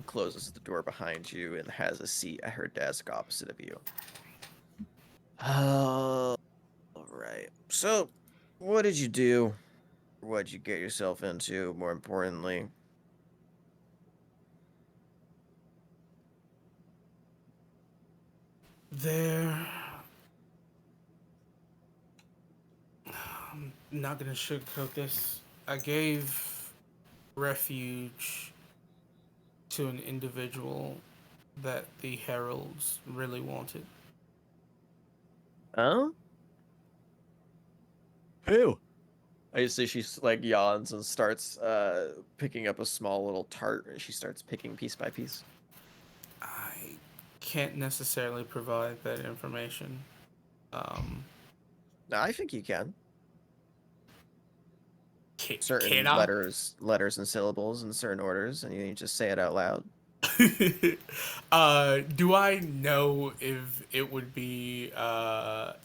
Closes the door behind you and has a seat at her desk opposite of you. All right. So, what did you do? What'd you get yourself into, more importantly? There. I'm not gonna sugarcoat this. I gave refuge to an individual that the heralds really wanted. Huh? Who? I see she's like yawns and starts picking up a small little tart and she starts picking piece by piece. I can't necessarily provide that information. Now, I think you can. Can Certain I? letters and syllables in certain orders, and you just say it out loud. Do I know if it would be?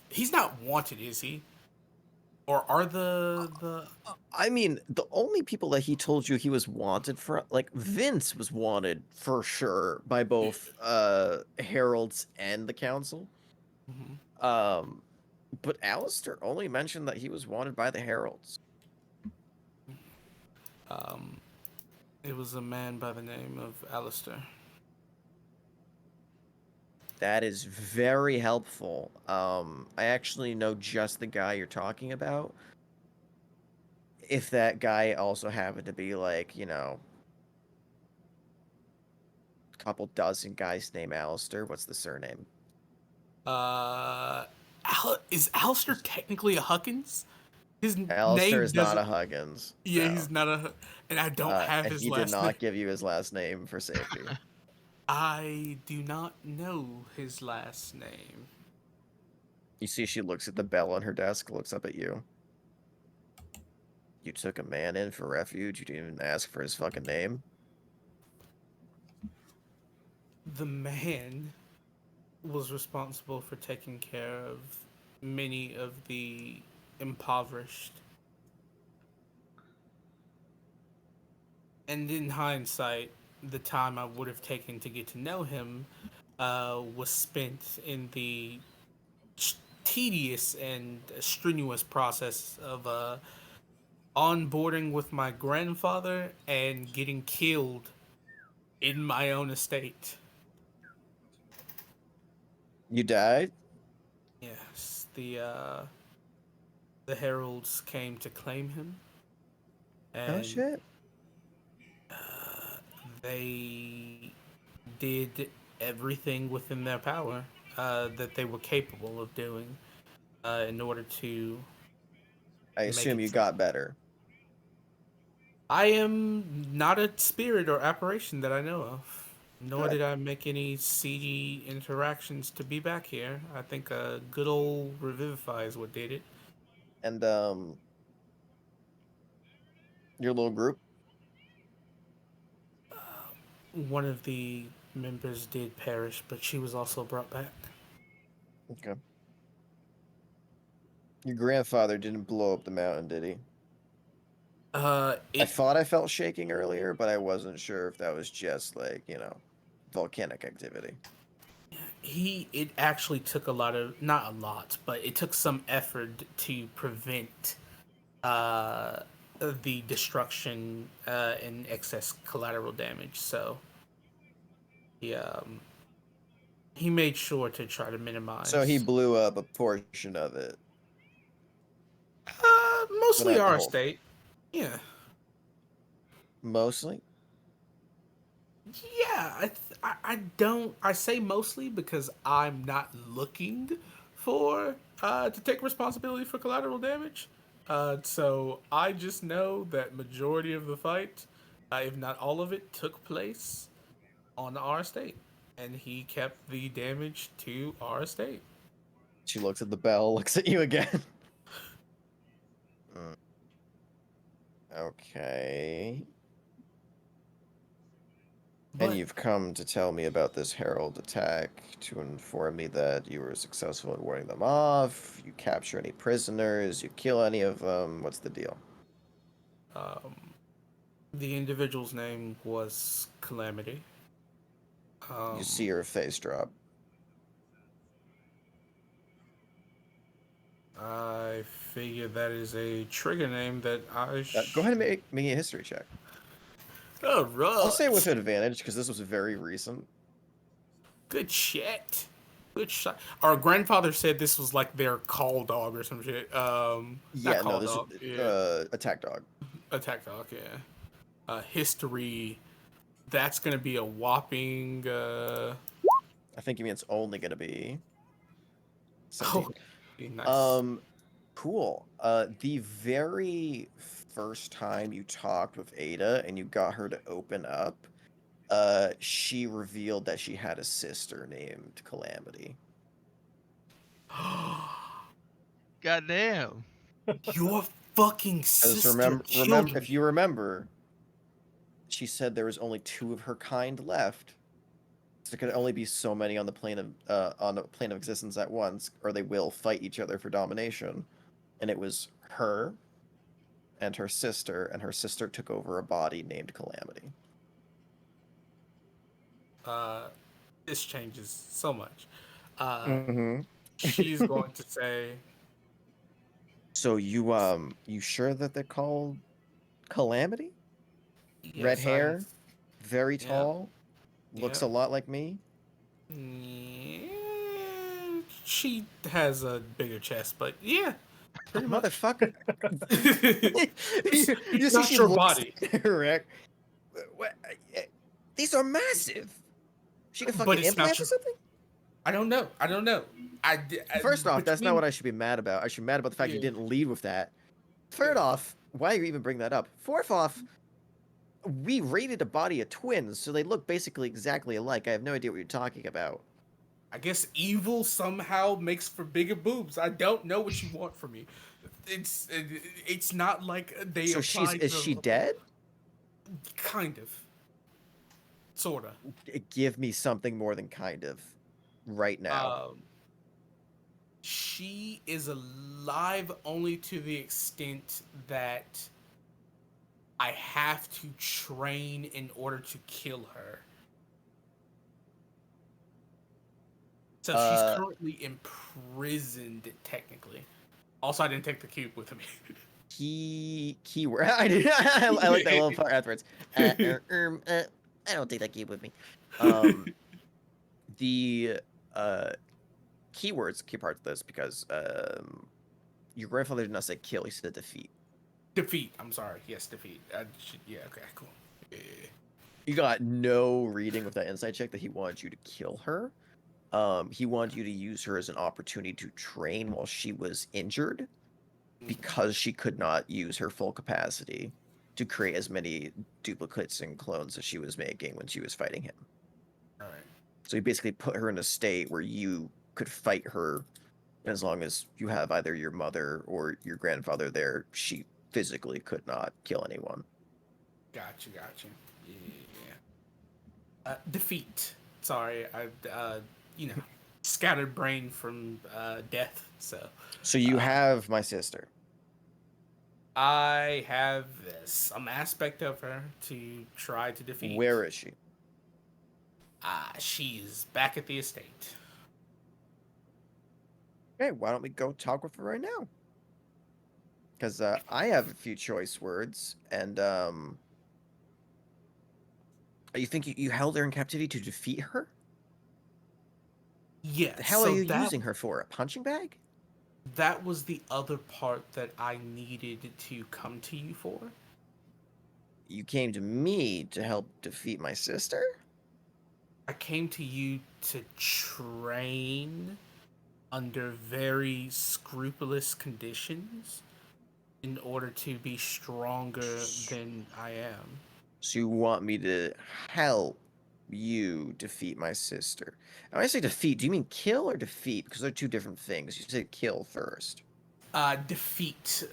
He's not wanted, is he? Or are the? I mean, the only people that he told you he was wanted for, like Vince was wanted for sure by both heralds and the council. Mhm. But Alistair only mentioned that he was wanted by the heralds. Um, it was a man by the name of Alistair. That is very helpful. I actually know just the guy you're talking about. If that guy also happened to be like, you know, a couple dozen guys named Alistair, what's the surname? Uh, is Alistair technically a Huckins? His Alistair name is not doesn't. a Huggins. Yeah, No. he's not a. And I don't have And his he did last name. not give you his last name for safety. I do not know his last name. You see, she looks at the bell on her desk, looks up at you. You took a man in for refuge. You didn't even ask for his fucking name. The man was responsible for taking care of many of the impoverished. And in hindsight, the time I would have taken to get to know him was spent in the tedious and strenuous process of onboarding with my grandfather and getting killed in my own estate. You died? Yes, the heralds came to claim him, Oh and shit. they did everything within their power that they were capable of doing in order to I make assume it you true. got better. I am not a spirit or apparition that I know of, nor Good. did I make any seedy interactions to be back here. I think a good old revivify is what did it. And your little group? One of the members did perish, but she was also brought back. Okay. Your grandfather didn't blow up the mountain, did he? I It thought I felt shaking earlier, but I wasn't sure if that was just like, you know, volcanic activity. it actually took a lot of, not a lot, but it took some effort to prevent uh the destruction and excess collateral damage. So he he made sure to try to So he minimize blew up a portion of it, but mostly not the our whole thing. estate. Yeah. Mostly? Yeah, I don't. I say mostly because I'm not looking for to take responsibility for collateral damage. So I just know that majority of the fight, if not all of it, took place on our estate, and he kept the damage to our estate. She looks at the bell, looks at you again. Mm, okay. And But you've come to tell me about this Herald attack to inform me that you were successful in warding them off. You capture any prisoners? You kill any of them? What's the deal? the individual's name was Calamity. You see her face drop. I figure that is a trigger name that I. Go ahead and make me a history check. All right. I'll say with advantage because this was very recent. Good shit. Good shot. Our grandfather said this was like their call dog or some shit. Yeah, not call no, this dog. is Yeah, attack dog. attack dog. Yeah. History. That's gonna be a whopping. I think you mean it's only gonna be 17. Nice. Cool. The very first time you talked with Ada and you got her to open up, she revealed that she had a sister named Calamity. Goddamn. Your fucking Because sister remember, killed if me. you remember, she said there was only 2 of her kind left. So there could only be so many on the plane of existence at once, or they will fight each other for domination. And it was her and her sister took over a body named Calamity. This changes so much. Mm-hmm. She's going to say, So you sure that they're called Calamity? Red "Yes, hair, very yeah, tall, looks yeah. a lot like me. Yeah, she has a bigger chest, but yeah, pretty much. Motherfucker. You It's see not she your looks body, correct. These are massive. She got but fucking it's not implants or your. something? I don't know. I don't know. First off, that's not between what I should be mad about. I should be mad about the fact you yeah, didn't lead with that. Third off, why you even bring that up? Fourth off, we raided a body of twins, so they look basically exactly alike. I have no idea what you're talking about. I guess evil somehow makes for bigger boobs. I don't know what you want from me. It's it's not like they So applied is she the dead? kind of, sorta. Give me something more than kind of right now. She is alive only to the extent that I have to train in order to kill her. So she's Uh, currently imprisoned, technically. Also, I didn't take the cube with me. keyword. I like that little part afterwards. I don't take that cube with me. The keywords, key part of this because your grandfather did not say kill; he said defeat. Defeat. I'm sorry. Yes, defeat. Yeah. Okay. Cool. Yeah. You got no reading with that insight check that he wanted you to kill her. He wanted you to use her as an opportunity to train while she was injured, because she could not use her full capacity to create as many duplicates and clones as she was making when she was fighting him. All right. So he basically put her in a state where you could fight her, and as long as you have either your mother or your grandfather there, she physically could not kill anyone. Gotcha. Yeah. Defeat. Sorry, I scattered brain from death. So you have my sister. I have some aspect of her to try to defeat. Where is she? She's back at the estate. Okay, why don't we go talk with her right now? Because I have a few choice words, and you think you held her in captivity to defeat her? Yes. The hell are you using her for? A punching bag? That was the other part that I needed to come to you for. You came to me to help defeat my sister? I came to you to train under very scrupulous conditions in order to be stronger than I am. So you want me to help you defeat my sister? And when I say defeat, do you mean kill or defeat? Because they're two different things. You said kill first. Defeat.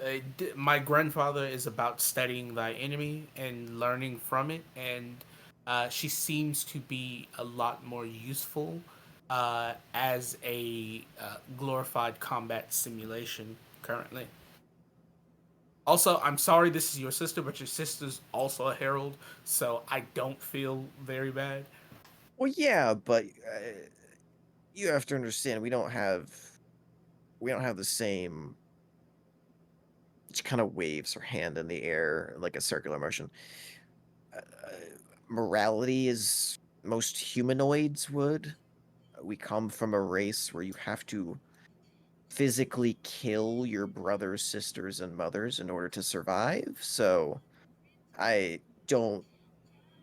My grandfather is about studying thy enemy and learning from it, and she seems to be a lot more useful as a glorified combat simulation currently. Also, I'm sorry this is your sister, but your sister's also a herald, so I don't feel very bad. Well, yeah, but you have to understand we don't have the same kind of waves or hand in the air like a circular motion. Uh, Morality is most humanoids would. We come from a race where you have to physically kill your brothers, sisters, and mothers in order to survive. So I don't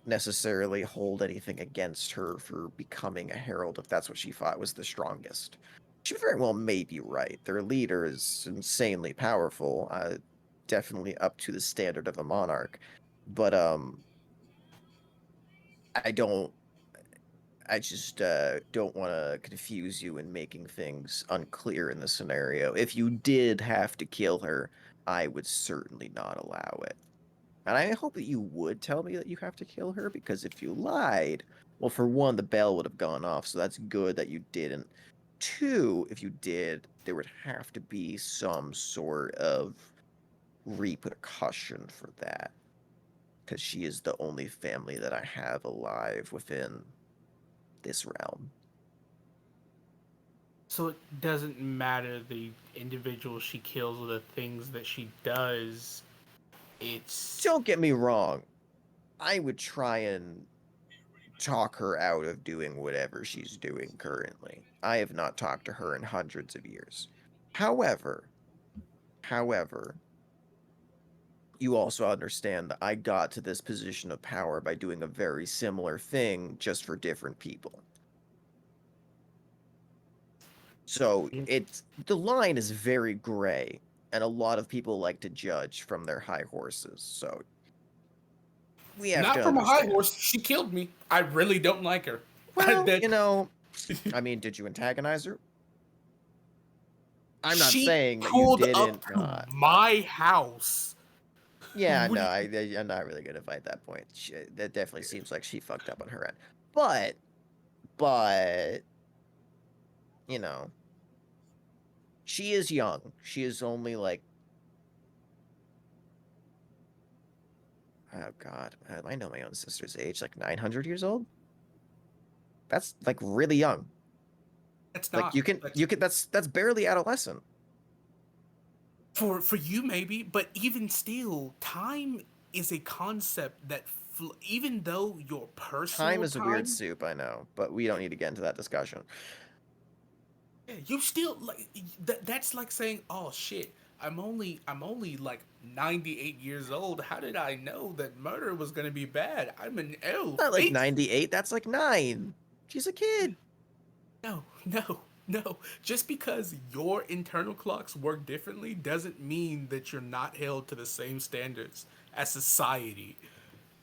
necessarily hold anything against her for becoming a herald if that's what she thought was the strongest. She very well may be right. Their leader is insanely powerful, definitely up to the standard of a monarch. But I don't. I just don't want to confuse you in making things unclear in this scenario. If you did have to kill her, I would certainly not allow it. And I hope that you would tell me that you have to kill her, because if you lied, well, for one, the bell would have gone off, so that's good that you didn't. Two, if you did, there would have to be some sort of repercussion for that, because she is the only family that I have alive within this realm. So it doesn't matter the individual she kills or the things that she does. It's Don't get me wrong, I would try and talk her out of doing whatever she's doing currently. I have not talked to her in hundreds of years. However, however, you also understand that I got to this position of power by doing a very similar thing, just for different people. So the line is very gray, and a lot of people like to judge from their high horses. So we have not to from a high understand. horse. She killed me. I really don't like her. Well, That you know, I mean, did you antagonize her? I'm not she saying that you pulled up didn't. to my house. Yeah, What no, do you- I'm not really gonna fight that point. That definitely seems like she fucked up on her end. But you know, she is young. She is only like, oh god, I know my own sister's age, like 900 years old. That's like really young. That's Like not. that's barely adolescent. For you maybe, but even still, time is a concept that even though your Time personal is a weird time, soup, I know, but we don't need to get into that discussion. yeah, you still like that's like saying, "Oh shit, I'm only like 98 years old. How did I know that murder was going to be bad? I'm an elf." Not like 98, that's like 9. She's a kid. No, no, no. Just because your internal clocks work differently doesn't mean that you're not held to the same standards as society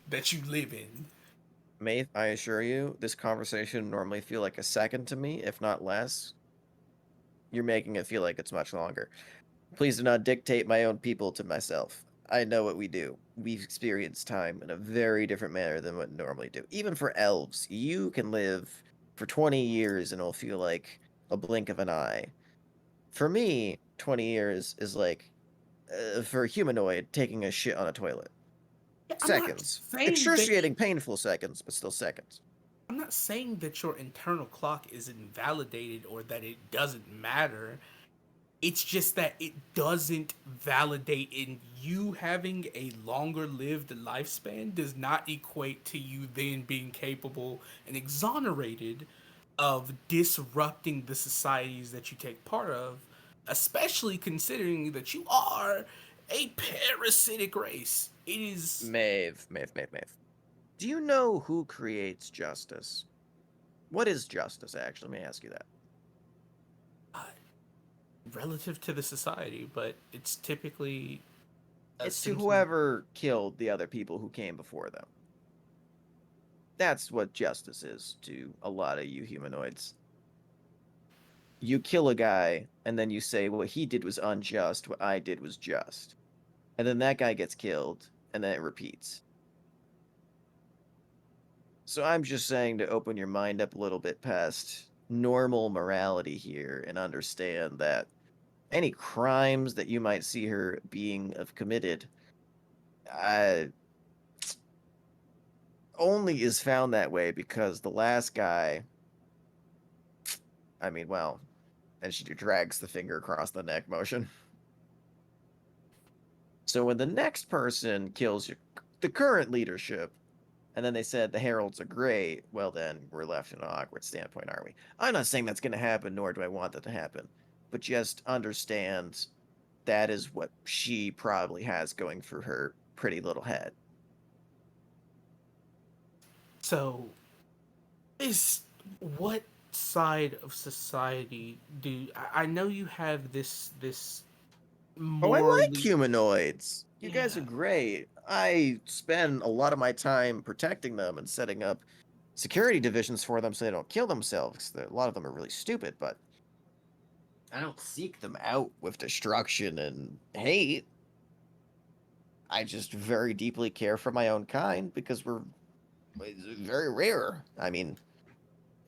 that you live in. Maeve, I assure you, this conversation normally feel like a second to me, if not less. You're making it feel like it's much longer. Please do not dictate my own people to myself. I know what we do. We've experienced time in a very different manner than what we normally do. Even for elves, you can live for 20 years and it'll feel like a blink of an eye. For me, 20 years is like, for a humanoid, taking a shit on a toilet. I'm not Seconds. saying that Excruciating, painful seconds, but still seconds. I'm not saying that your internal clock is invalidated or that it doesn't matter. It's just that it doesn't validate in you having a longer lived lifespan does not equate to you then being capable and exonerated of disrupting the societies that you take part of, especially considering that you are a parasitic race. It is Maeve. Do you know who creates justice? What is justice, actually? Let me ask you that. Relative to the society, but it's typically a It's to sentence. whoever killed the other people who came before them. That's what justice is to a lot of you humanoids. You kill a guy, and then you say, what he did was unjust, what I did was just. And then that guy gets killed, and then it repeats. So I'm just saying to open your mind up a little bit past normal morality here and understand that any crimes that you might see her being of committed only is found that way because the last guy, I mean, well, and she drags the finger across the neck motion. So when the next person kills the current leadership, and then they said the heralds are great, well then we're left in an awkward standpoint, aren't we? I'm not saying that's going to happen, nor do I want that to happen, but just understand that is what she probably has going through her pretty little head. So, is what side of society do I know you have this Oh, I like morally? humanoids. You guys are Yeah. great. I spend a lot of my time protecting them and setting up security divisions for them so they don't kill themselves. A lot of them are really stupid, but I don't seek them out with destruction and hate. I just very deeply care for my own kind because it's very rare. I mean,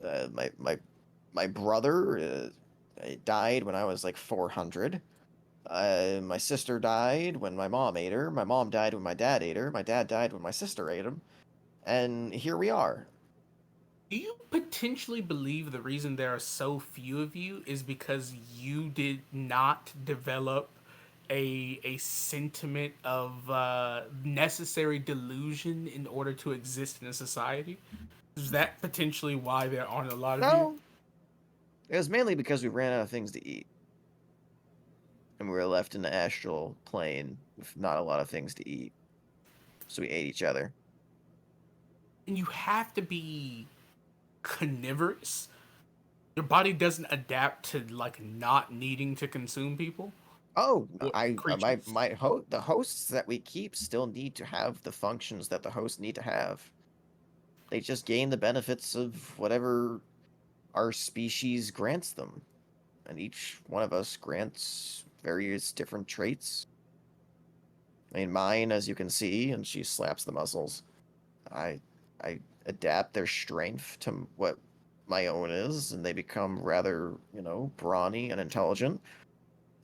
my brother died when I was like 400. My sister died when my mom ate her. My mom died when my dad ate her. My dad died when my sister ate him. And here we are. Do you potentially believe the reason there are so few of you is because you did not develop a sentiment of necessary delusion in order to exist in a society? Is that potentially why there aren't a lot of you? No, it was mainly because we ran out of things to eat. And we were left in the astral plane with not a lot of things to eat. So we ate each other. And you have to be carnivorous. Your body doesn't adapt to like not needing to consume people Oh, or creatures. the hosts that we keep still need to have the functions that the hosts need to have. They just gain the benefits of whatever our species grants them. And each one of us grants various different traits. I mean, mine, as you can see, and she slaps the muscles. I I adapt their strength to what my own is, and they become rather, brawny and intelligent.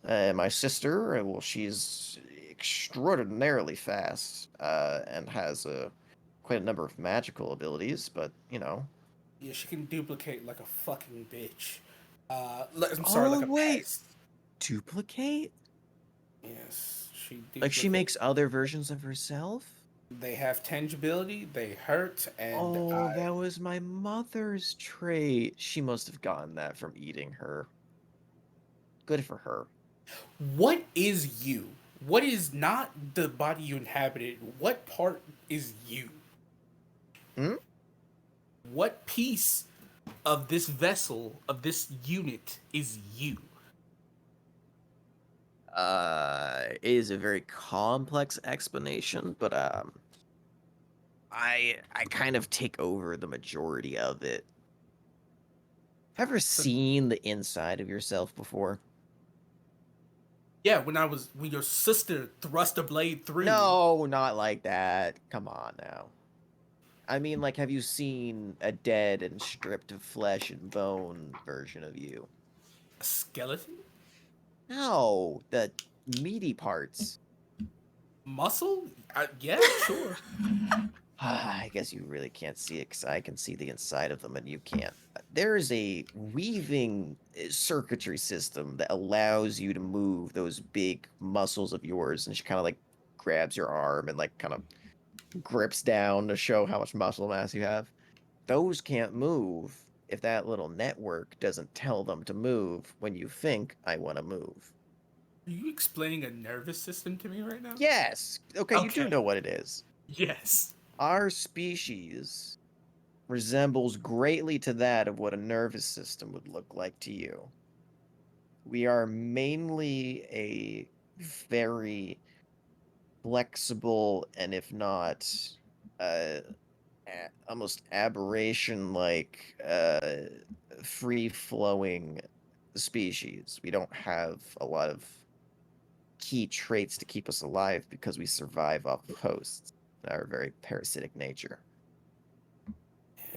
My sister, well, she's extraordinarily fast and has quite a number of magical abilities, but Yeah, she can duplicate like a fucking bitch. I'm sorry, Oh, like a wait. pest. Duplicate? Yes, she Like she duplicates. makes other versions of herself? They have tangibility, they hurt, and Oh, that was my mother's trait. She must have gotten that from eating her. Good for her. what is you? What is not the body you inhabited? What part is you? Hmm? What piece of this vessel, of this unit, is you? It is a very complex explanation, but I kind of take over the majority of it. Ever So, seen the inside of yourself before? yeah, when your sister thrust a blade through me, No, not like that. Come on now. I mean, like, have you seen a dead and stripped of flesh and bone version of you? a skeleton, No, the meaty parts. muscle, yeah, sure. I guess you really can't see it because I can see the inside of them and you can't. There is a weaving circuitry system that allows you to move those big muscles of yours, and she kind of like grabs your arm and like kind of grips down to show how much muscle mass you have. Those can't move if that little network doesn't tell them to move when you think I want to move. Are you explaining a nervous system to me right now? Yes. Okay, you do Okay. know what it is. Yes. Our species resembles greatly to that of what a nervous system would look like to you. We are mainly a very flexible and, if not uh, almost aberration like free flowing species. We don't have a lot of key traits to keep us alive because we survive off of hosts, our very parasitic nature.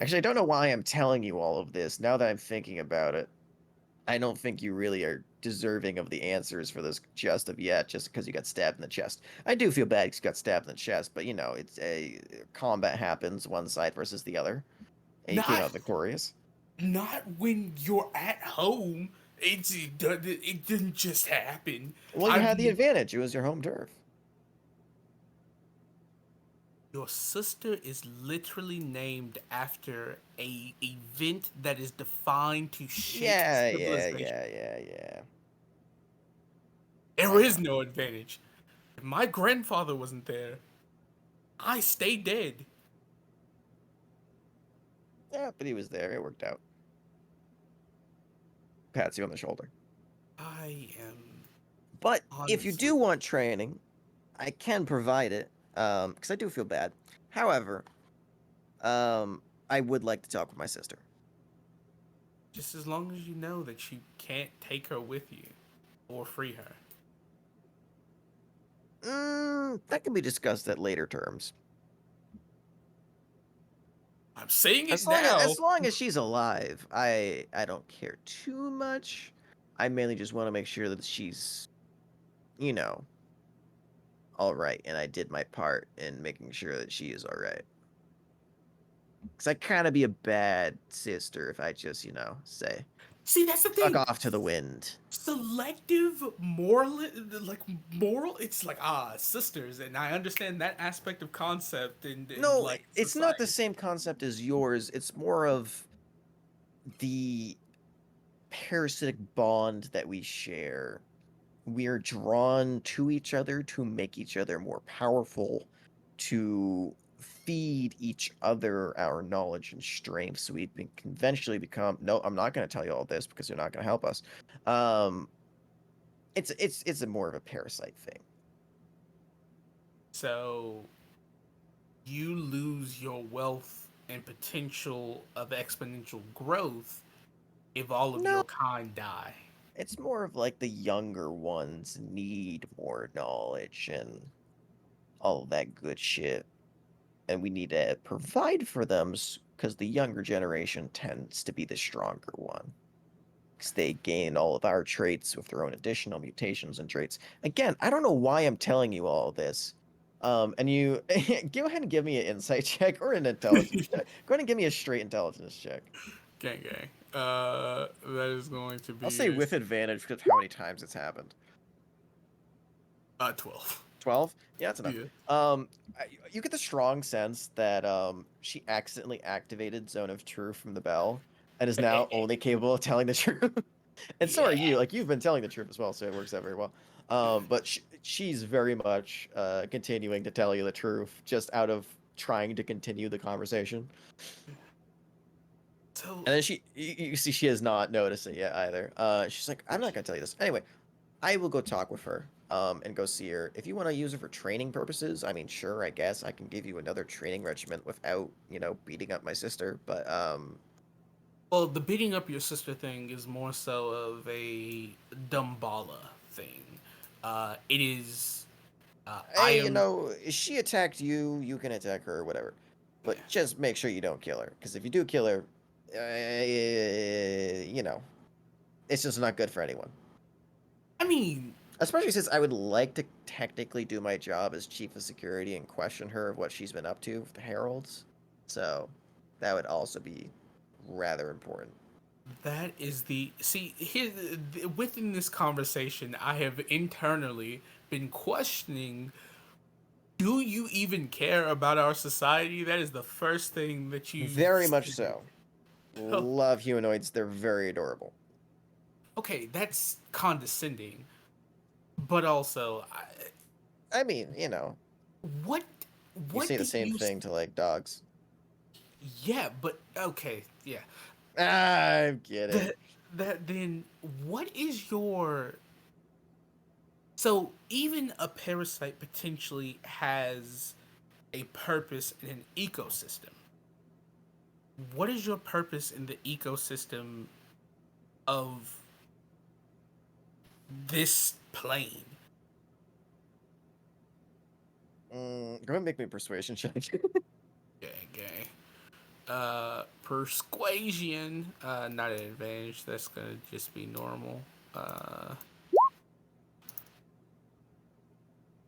Actually, I don't know why I'm telling you all of this. Now that I'm thinking about it, I don't think you really are deserving of the answers for this just of yet, just because you got stabbed in the chest. I do feel bad because you got stabbed in the chest, but you know, it's a combat happens, one side versus the other, and you came Not out victorious. not when you're at home. It didn't just happen. Well, you I had the mean, advantage. It was your home turf. your sister is literally named after a event that is defined to shake Yeah, yeah, civilization. yeah, yeah, yeah. There I is know. no advantage. If my grandfather wasn't there, I stay dead. Yeah, but he was there. It worked out. Pats you on the shoulder. I am But if you honestly. do want training, I can provide it. Because I do feel bad. However, I would like to talk with my sister. Just as long as you know that you can't take her with you or free her. That can be discussed at later terms. I'm saying it As long as, now. as long as she's alive, I don't care too much. I mainly just want to make sure that she's, you know, all right, and I did my part in making sure that she is all right. Because I kind of be a bad sister if I just, say, See, that's the fuck thing. off to the wind. Selective moral, like moral. It's like sisters, and I understand that aspect of concept in No, like it's not the society. same concept as yours. It's more of the parasitic bond that we share. We're drawn to each other to make each other more powerful, to feed each other our knowledge and strength so we can eventually become. No, I'm not going to tell you all this because you're not going to help us. Um, it's a more of a parasite thing. So you lose your wealth and potential of exponential growth if all of No, your kind die. it's more of like the younger ones need more knowledge and all of that good shit, and we need to provide for them because the younger generation tends to be the stronger one. Because they gain all of our traits with their own additional mutations and traits. Again, I don't know why I'm telling you all this. And you go ahead and give me an insight check or an intelligence check. Go ahead and give me a straight intelligence check. Gang gang. That is going to I'll be say with advantage because of how many times it's happened. 12. 12? Yeah, that's enough. Yeah. You get the strong sense that she accidentally activated Zone of Truth from the bell and is now only capable of telling the truth. And so are you. Yeah. Like, you've been telling the truth as well, so it works out very well. But she's very much continuing to tell you the truth just out of trying to continue the conversation. So And then you see she has not noticed it yet either. She's like, I'm not going to tell you this. Anyway, I will go talk with her and go see her. If you want to use her for training purposes, I mean, sure, I guess I can give you another training regiment without, beating up my sister. But well, the beating up your sister thing is more so of a Dumbala thing. It is. I hey, am. she attacked you, you can attack her, whatever. Yeah. But just make sure you don't kill her, because if you do kill her, it's just not good for anyone. I mean, Especially since I would like to technically do my job as chief of security and question her of what she's been up to with the heralds. So that would also be rather important. that is the see here within this conversation. I have internally been questioning. Do you even care about our society? That is the first thing that you Very much said. so. Love humanoids. They're very adorable. Okay, that's condescending, but also, I mean, what you what say do the same you thing to like dogs. Yeah, but okay, yeah. I get it. That then what is your so even a parasite potentially has a purpose in an ecosystem. What is your purpose in the ecosystem of this plane? Go ahead and make me a persuasion check. Okay. Persuasion, not an advantage. That's gonna just be normal. Uh,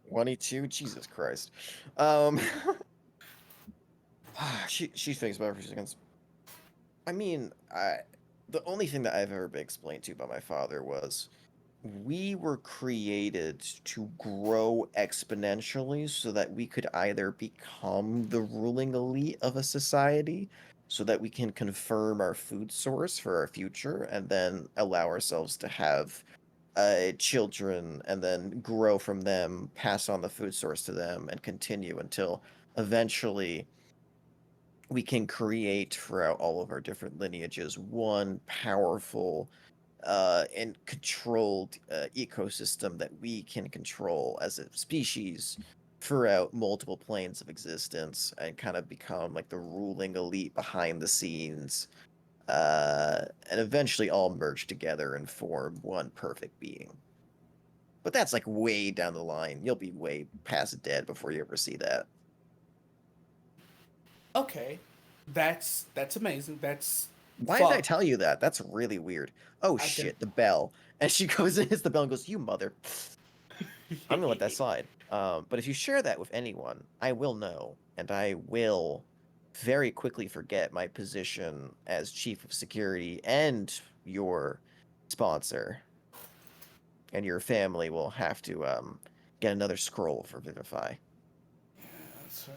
22. Jesus Christ. Um, she thinks about it for a few seconds. I mean, the only thing that I've ever been explained to by my father was we were created to grow exponentially so that we could either become the ruling elite of a society so that we can confirm our food source for our future and then allow ourselves to have children and then grow from them, pass on the food source to them, and continue until eventually we can create throughout all of our different lineages one powerful and controlled ecosystem that we can control as a species throughout multiple planes of existence and kind of become like the ruling elite behind the scenes and eventually all merge together and form one perfect being. But that's like way down the line. You'll be way past dead before you ever see that. okay, that's amazing. That's Why did I fun. tell you that? That's really weird. Oh I shit, the bell. And she goes and hits the bell and goes, "You mother." I'm gonna let that slide. But if you share that with anyone, I will know, and I will very quickly forget my position as chief of security and your sponsor, and your family will have to get another scroll for Vivify. That's,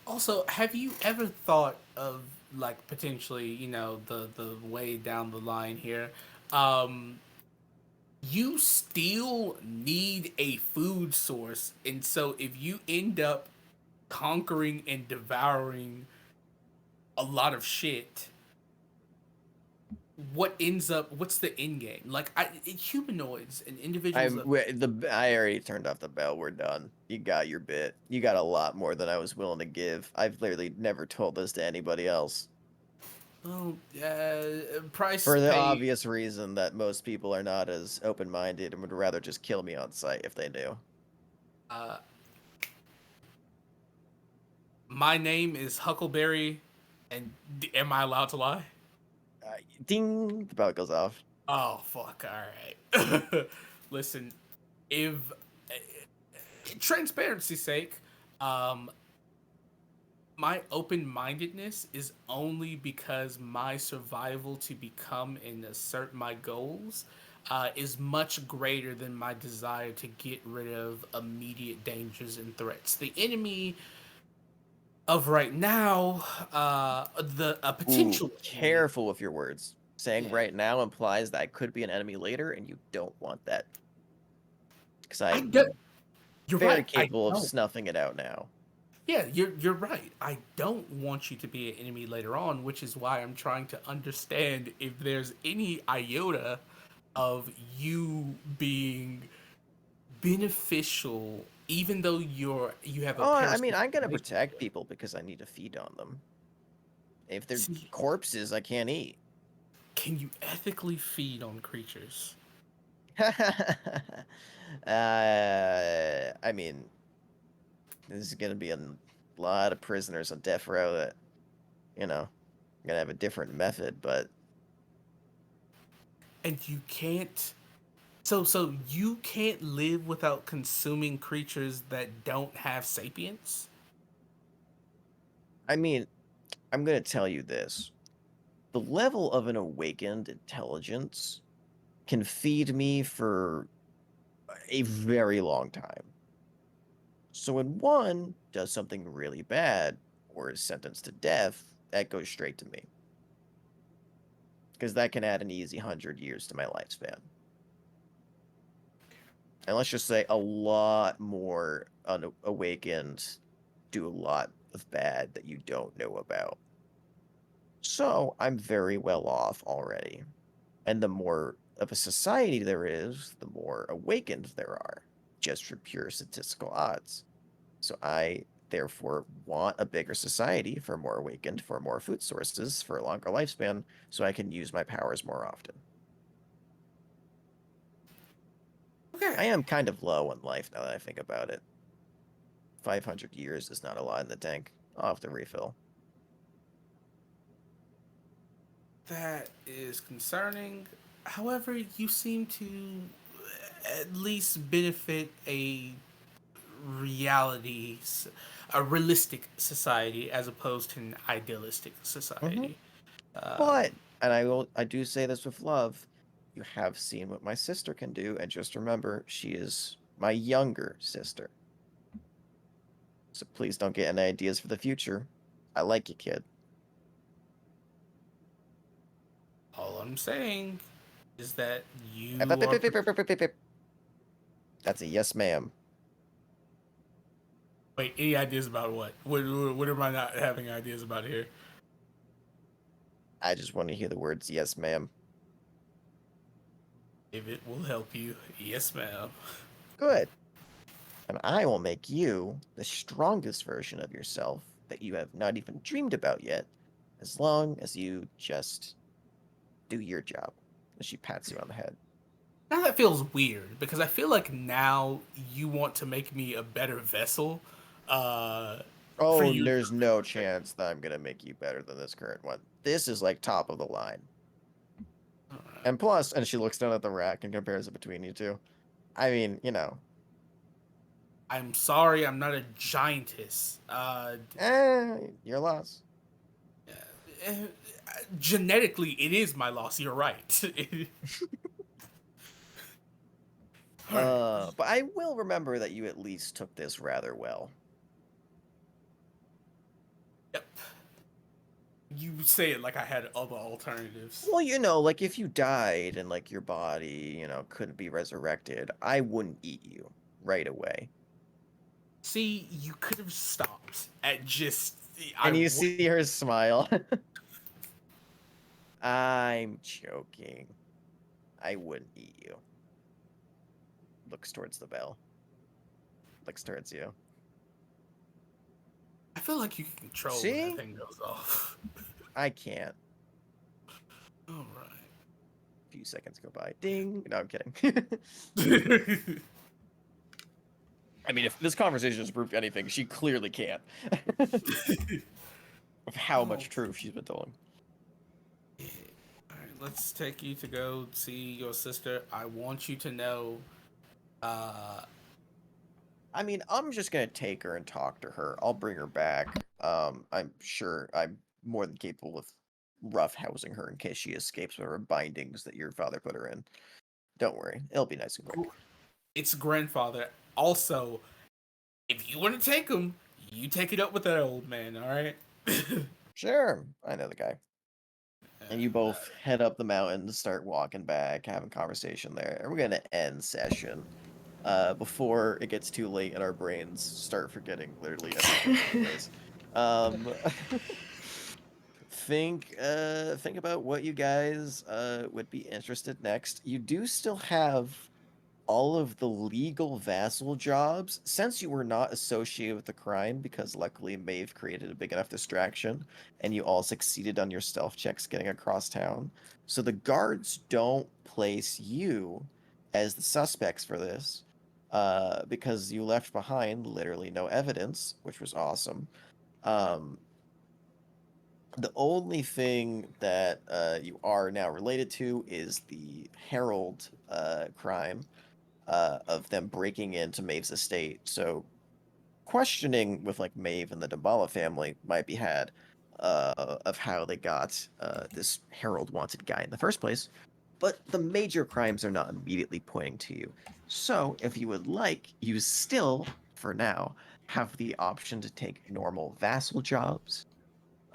also, have you ever thought of like potentially, you know, the way down the line here? Um, you still need a food source, and so if you end up conquering and devouring a lot of shit, what's the end game? Like humanoids and individuals that I already turned off the bell. We're done. You got your bit. You got a lot more than I was willing to give. I've literally never told this to anybody else. well, price For the paid. obvious reason that most people are not as open-minded and would rather just kill me on sight if they knew. Uh, my name is Huckleberry, and am I allowed to lie? Ding! The bell goes off. Oh fuck! All right. Listen, if transparency's sake, um, my open-mindedness is only because my survival to become and assert my goals is much greater than my desire to get rid of immediate dangers and threats. The enemy of right now, the a Ooh, potential enemy. careful with your words. Saying Yeah, right now implies that I could be an enemy later, and you don't want that. Because I I'm don't. You're very right. I capable of don't. snuffing it out now. Yeah, you're right. I don't want you to be an enemy later on, which is why I'm trying to understand if there's any iota of you being beneficial, even though you have a Oh, I mean, parasitic I'm gonna protect relationship. people because I need to feed on them. If they're See, corpses, I can't eat. can you ethically feed on creatures? I mean, this is gonna be a lot of prisoners on death row that, you know, gonna have a different method, but And you can't. So you can't live without consuming creatures that don't have sapience. I mean, I'm gonna tell you this. The level of an awakened intelligence can feed me for a very long time. So when one does something really bad or is sentenced to death, that goes straight to me. Because that can add an easy 100 years to my lifespan. And let's just say a lot more unawakened do a lot of bad that you don't know about. So I'm very well off already. And the more of a society there is, the more awakened there are, just for pure statistical odds. So I therefore want a bigger society for more awakened, for more food sources, for a longer lifespan, so I can use my powers more often. Okay. I am kind of low on life now that I think about it. 500 years is not a lot in the tank. I'll have to refill. That is concerning. However, you seem to at least benefit reality, a realistic society as opposed to an idealistic society. But, and I do say this with love, you have seen what my sister can do, and just remember, she is my younger sister. So please don't get any ideas for the future. I like you, kid. All I'm saying is that Ep, you ep, ep, are. ep, ep, ep, ep, ep, ep. That's a yes, ma'am. Wait, any ideas about what? What am I not having ideas about here? I just want to hear the words yes, ma'am. If it will help you, yes, ma'am. Good. And I will make you the strongest version of yourself that you have not even dreamed about yet, as long as you just do your job. And she pats you on the head. Now that feels weird because I feel like now you want to make me a better vessel. For Oh, your there's no chance that I'm gonna make you better than this current one. This is like top of the line. And plus, and she looks down at the rack and compares it between you two. I mean, you know, I'm sorry, I'm not a giantess. your loss. Eh, Genetically, it is my loss. You're right. All right. But I will remember that you at least took this rather well. Yep. You say it like I had other alternatives. Well, you know, like if you died and like your body, couldn't be resurrected, I wouldn't eat you right away. See, you could have stopped at just. And you see her smile. I'm joking. I wouldn't eat you. Looks towards the bell. Looks towards you. I feel like you can control when See? that thing goes off. I can't. All A few seconds go by. Ding. No, I'm kidding. right. I mean, if this conversation has proved anything, she clearly can't. Of how much truth she's been telling. Alright, let's take you to go see your sister. I want you to know, I mean, I'm just gonna take her and talk to her. I'll bring her back. I'm sure I'm more than capable of roughhousing her in case she escapes whatever bindings that your father put her in. Don't worry, it'll be nice and quick. it's grandfather. Also, if you want to take him, you take it up with that old man, alright? Sure, I know the guy. And you both head up the mountain to start walking back, having conversation there. And we're gonna end session before it gets too late and our brains start forgetting literally everything. Anyways. Think about what you guys would be interested next. You do still have all of the legal vassal jobs, since you were not associated with the crime, because luckily Maeve created a big enough distraction, and you all succeeded on your stealth checks getting across town. So the guards don't place you as the suspects for this, because you left behind literally no evidence, which was awesome. Um, the only thing that you are now related to is the Herald crime of them breaking into Maeve's estate. So questioning with like Maeve and the Damballa family might be had of how they got this Herald wanted guy in the first place. But the major crimes are not immediately pointing to you. So if you would like, you still, for now, have the option to take normal vassal jobs.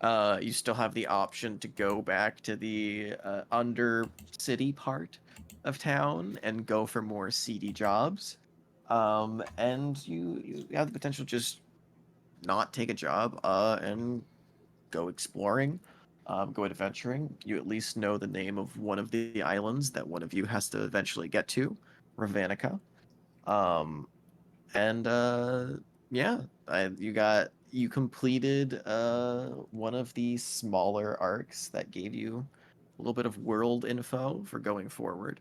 You still have the option to go back to the under city part of town and go for more seedy jobs. And you have the potential to just not take a job and go exploring. go adventuring, you at least know the name of one of the islands that one of you has to eventually get to, Ravanica. Um, and yeah, you completed one of the smaller arcs that gave you a little bit of world info for going forward.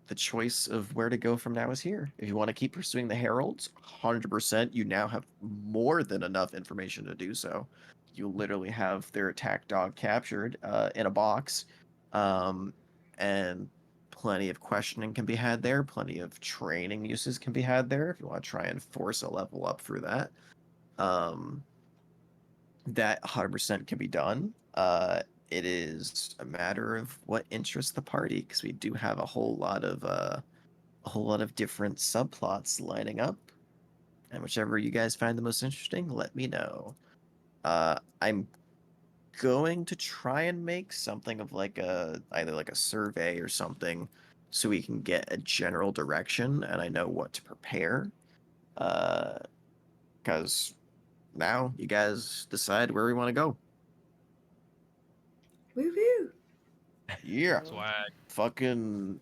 The choice of where to go from now is here. If you want to keep pursuing the heralds, 100%, you now have more than enough information to do so. You literally have their attack dog captured in a box, um, and plenty of questioning can be had there. Plenty of training uses can be had there if you want to try and force a level up through that. That 100% can be done. It is a matter of what interests the party, because we do have a whole lot of different subplots lining up, and whichever you guys find the most interesting, let me know. I'm going to try and make something of like either like a survey or something, so we can get a general direction and I know what to prepare. Because now you guys decide where we want to go. Woo woo. Yeah, Swag. fucking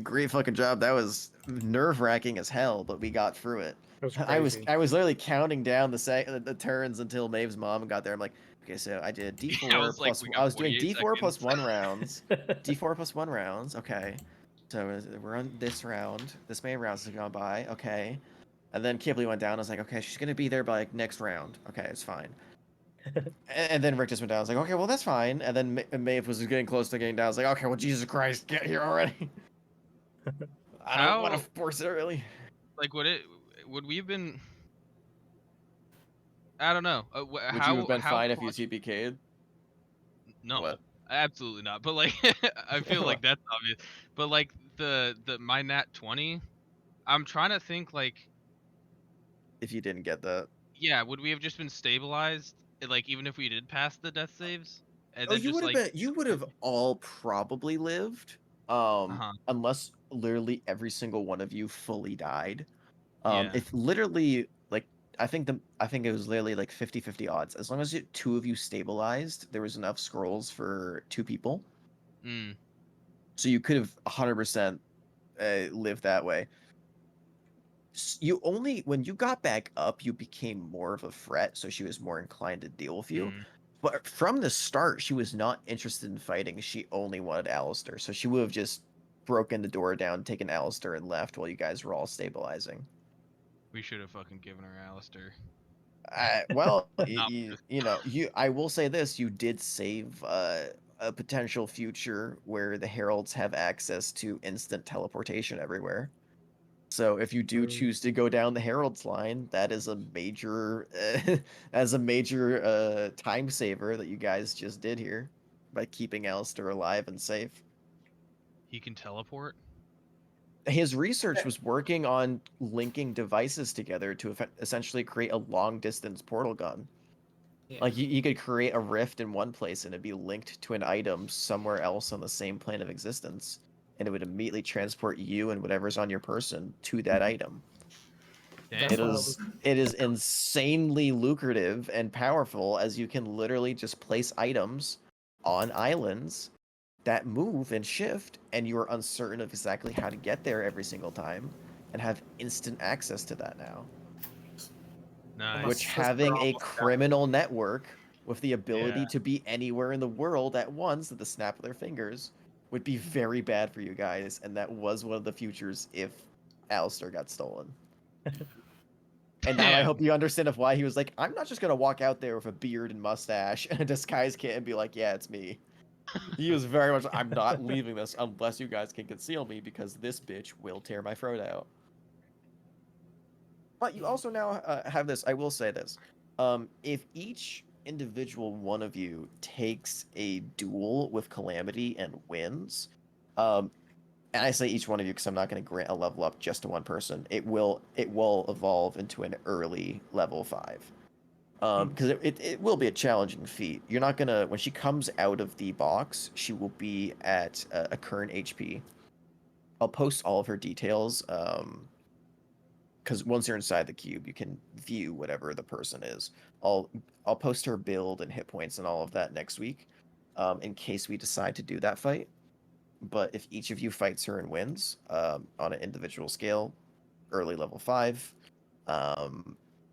great fucking job. That was nerve wracking as hell, but we got through it. That was I was crazy. I was literally counting down the turns until Maeve's mom got there. I'm like, okay, so I did I D4 was like, plus. we I got was doing 48 D4 plus seconds. 1 rounds. D4 plus 1 rounds. Okay, so we're on this round. This many rounds have gone by. Okay, and then Kibley went down. I was like, okay, she's gonna be there by like next round. Okay, it's fine. And then Rick just went down. I was like, okay, well that's fine. And then Maeve was getting close to getting down. I was like, okay, well Jesus Christ, get here already. I don't want to How, force it early. like, would we have been? I don't know. Would you have been How fine if you clutch? TPK'd? No, What? absolutely not. But like, I feel like What? that's obvious. But like the my nat 20, I'm trying to think like, If you didn't get that. yeah, would we have just been stabilized? Like even if we did pass the death saves, and Oh, then just like, you would have all probably lived. uh-huh, Unless literally every single one of you fully died. yeah, If literally like I think it was literally like 50-50 odds. As long as two of you stabilized, there was enough scrolls for two people. mm, So you could have 100% lived that way. You only when you got back up, you became more of a threat, so she was more inclined to deal with you. mm, But from the start, she was not interested in fighting. She only wanted Alistair, so she would have just broken the door down, taken Alistair, and left while you guys were all stabilizing. we should have fucking given her Alistair. Well, Not I will say this: you did save a potential future where the heralds have access to instant teleportation everywhere. So if you do choose to go down the Herald's line, that is a major, as a major time saver that you guys just did here by keeping Alistair alive and safe. he can teleport. His research was working on linking devices together to essentially create a long distance portal gun. Yeah. Like you could create a rift in one place and it'd be linked to an item somewhere else on the same plane of existence, and it would immediately transport you and whatever's on your person to that item. That's Damn. why I was. It is insanely lucrative and powerful, as you can literally just place items on islands that move and shift, and you are uncertain of exactly how to get there every single time, and have instant access to that now. My Which Nice. sister having a almost died. criminal network with the ability Yeah. to be anywhere in the world at once at the snap of their fingers would be very bad for you guys, and that was one of the futures if Alistair got stolen. And now I Damn. hope you understand of why he was like, I'm not just gonna walk out there with a beard and mustache and a disguise kit and be like, yeah, it's me. He was very much, I'm not leaving this unless you guys can conceal me, because this bitch will tear my throat out. But you also now have this. I will say this: if each individual one of you takes a duel with Calamity and wins, and I say each one of you because I'm not going to grant a level up just to one person. It will evolve into an early level 5. Because it will be a challenging feat. You're not gonna when she comes out of the box, she will be at a current HP. I'll post all of her details because once you're inside the cube, you can view whatever the person is. I'll post her build and hit points and all of that next week, in case we decide to do that fight. But if each of you fights her and wins, on an individual scale, early level 5.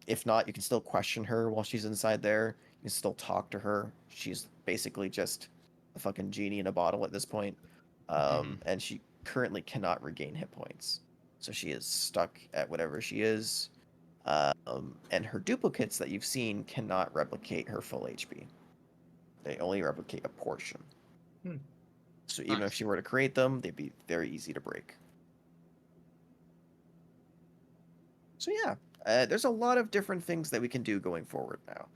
If not, you can still question her while she's inside there. You can still talk to her. She's basically just a fucking genie in a bottle at this point. And she currently cannot regain hit points. So she is stuck at whatever she is. And her duplicates that you've seen cannot replicate her full HP. They only replicate a portion. Hmm. So even if Nice. she were to create them, they'd be very easy to break. So yeah, there's a lot of different things that we can do going forward now.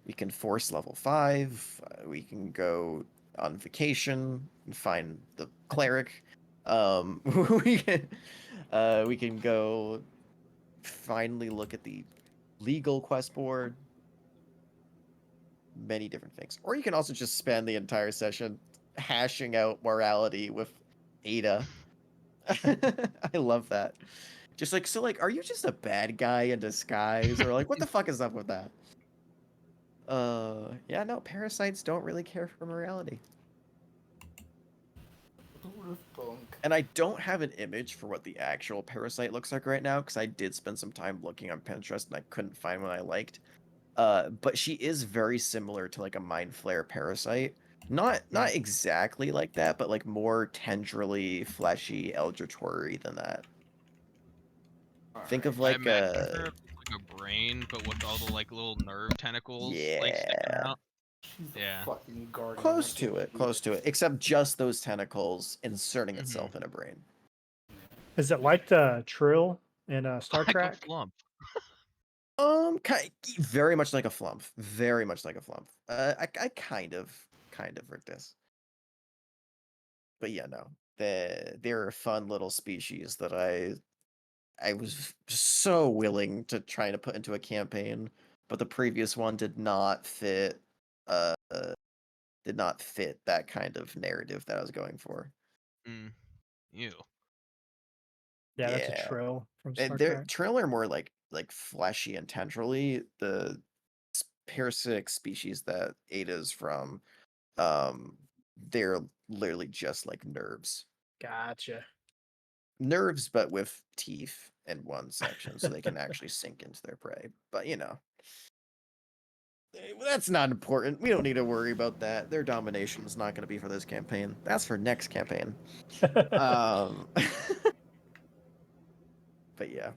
We can force level 5. We can go on vacation and find the cleric. We can go finally look at the legal quest board. Many different things. Or you can also just spend the entire session hashing out morality with Ada. I love that. Just like, so like, are you just a bad guy in disguise? Or like, what the fuck is up with that? Yeah, no, parasites don't really care for morality. And I don't have an image for what the actual parasite looks like right now, because I did spend some time looking on Pinterest and I couldn't find one I liked. But she is very similar to like a mind flare parasite. Not exactly like that, but like more tendrily, fleshy, eldritch than that. Think of I like imagine her as like a brain, but with all the like little nerve tentacles like sticking yeah, out. She's the Yeah. fucking guardian. close to it, except just those tentacles inserting Mhm. itself in a brain. Is it like the Trill in Star Like a Trek? flump. Very much like a flump. Very much like a flump. I kind of read this. But yeah, no. They're a fun little species that I was so willing to try to put into a campaign, but the previous one did not fit that kind of narrative that I was going for. Mm. Ew. Yeah, that's a Yeah. Trill from And Star their Trek. trail are more like fleshy and tendrily. The parasitic species that Ada's from, they're literally just like nerves. Gotcha. Nerves, but with teeth in one section, so they can actually sink into their prey. But you know, that's not important. We don't need to worry about that. Their domination is not going to be for this campaign. That's for next campaign. Um, but yeah.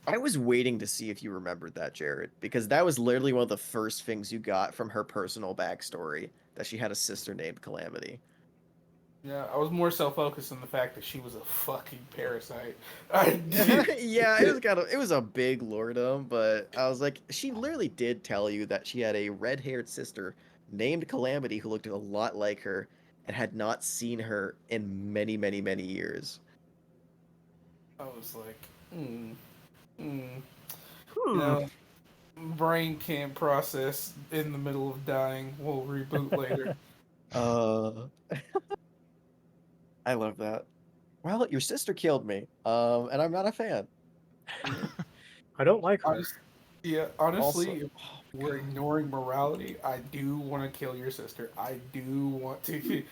I was waiting to see if you remembered that, Jared, because that was literally one of the first things you got from her personal backstory, that she had a sister named Calamity. Yeah, I was more so focused on the fact that she was a fucking parasite. Yeah, it was a big lordom, but I was like, she literally did tell you that she had a red-haired sister named Calamity who looked a lot like her and had not seen her in many, many, many years. I was like, you Hmm. know, brain can't process in the middle of dying. We'll reboot later. I love that. Well, your sister killed me, and I'm not a fan. I don't like her. Yeah, Also, honestly, if oh my we're God. ignoring morality, I do want to kill your sister. I do want to.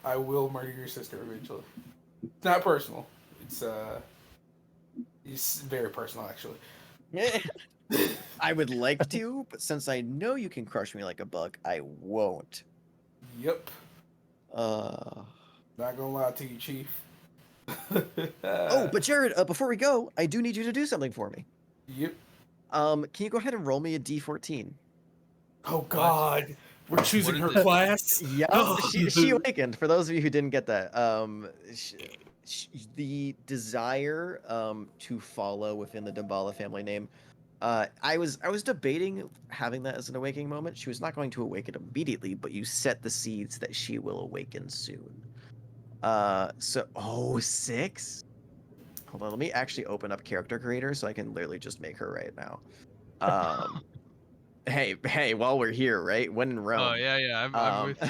I will murder your sister eventually. It's not personal. It's very personal actually. I would like to, but since I know you can crush me like a bug, I won't. Yep. Uh. Not gonna lie to you, Chief. Oh, but Jared, before we go, I do need you to do something for me. Yep. Can you go ahead and roll me a D14? Oh What? God, we're choosing is her it? class. Yup, she awakened. For those of you who didn't get that, the desire to follow within the Damballa family name. I was debating having that as an awakening moment. She was not going to awaken immediately, but you set the seeds that she will awaken soon. So 6. Hold on, let me actually open up Character Creator so I can literally just make her right now. Hey, while we're here, right? When in Rome. Oh yeah, I'm Um, with you.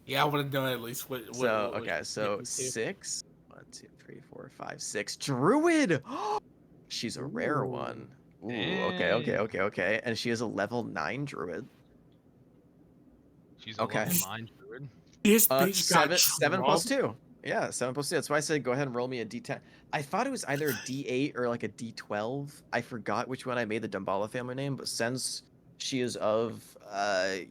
Yeah, I would have done at least what so what okay, get so me to. 6. 1, 2, 3, 4, 5, 6. Druid! She's a rare one. Ooh, Dang. okay. And she is a level 9 druid. She's a Okay. level 9 druid. This bitch got 7 plus Trump. 2. Yeah, 7 plus 2. That's why I said go ahead and roll me a d10. I thought it was either a d8 or like a d12. I forgot which one I made the Dumbala family name, but since she is of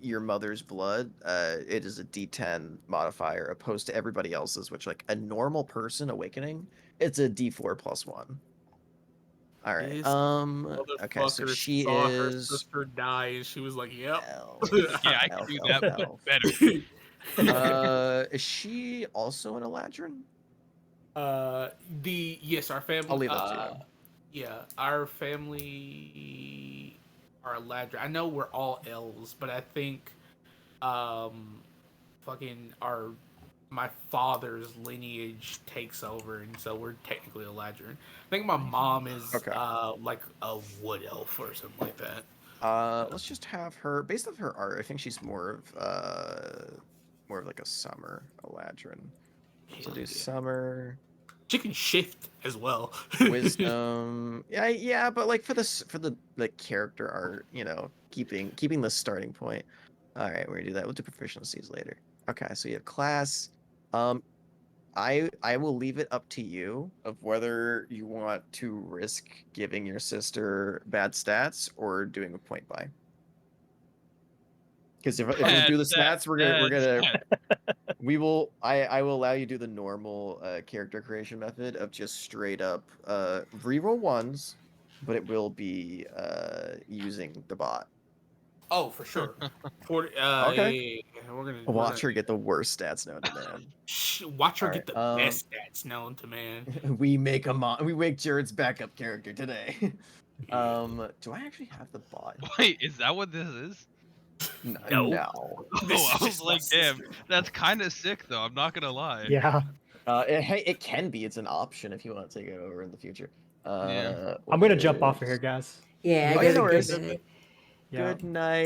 your mother's blood, it is a d10 modifier opposed to everybody else's, which like a normal person awakening, it's a d4 plus 1. All right. This Okay, so motherfucker she saw her is sister die, and she was like, "Yep." elf. Yeah, I can Elf, do elf, that elf. better. Is she also an Eladrin? Yes, our family. I'll leave that to you. Yeah, our family are Ladra. I know we're all elves, but I think, fucking my father's lineage takes over, and so we're technically a Ladrin. I think my mom is Okay. like a wood elf or something like that. Let's just have her based off her art. I think she's more of like a summer Eladrin. So Hell do yeah. summer She can shift as well. wisdom. Yeah, but like for the like character art, keeping the starting point. All right, we're gonna do that. We'll do proficiencies later. Okay, so you have class. I will leave it up to you of whether you want to risk giving your sister bad stats or doing a point buy. Because if we do the stats, we will I will allow you to do the normal character creation method of just straight up reroll ones, but it will be using the bot. Oh, for sure. Okay. Yeah, we're gonna Watch her get the worst stats known to man. watch her All get the right. best stats known to man. We make Jared's backup character today. Yeah. Do I actually have the bot? Wait, is that what this is? No. No. This Oh, is I was just my like, damn, sister. that's kind of sick though. I'm not gonna lie. Yeah. It can be. It's an option if you want to take it over in the future. Yeah. I'm gonna jump off of here, guys. Yeah, I Okay, gotta no go worries. bed. Yeah. Good night.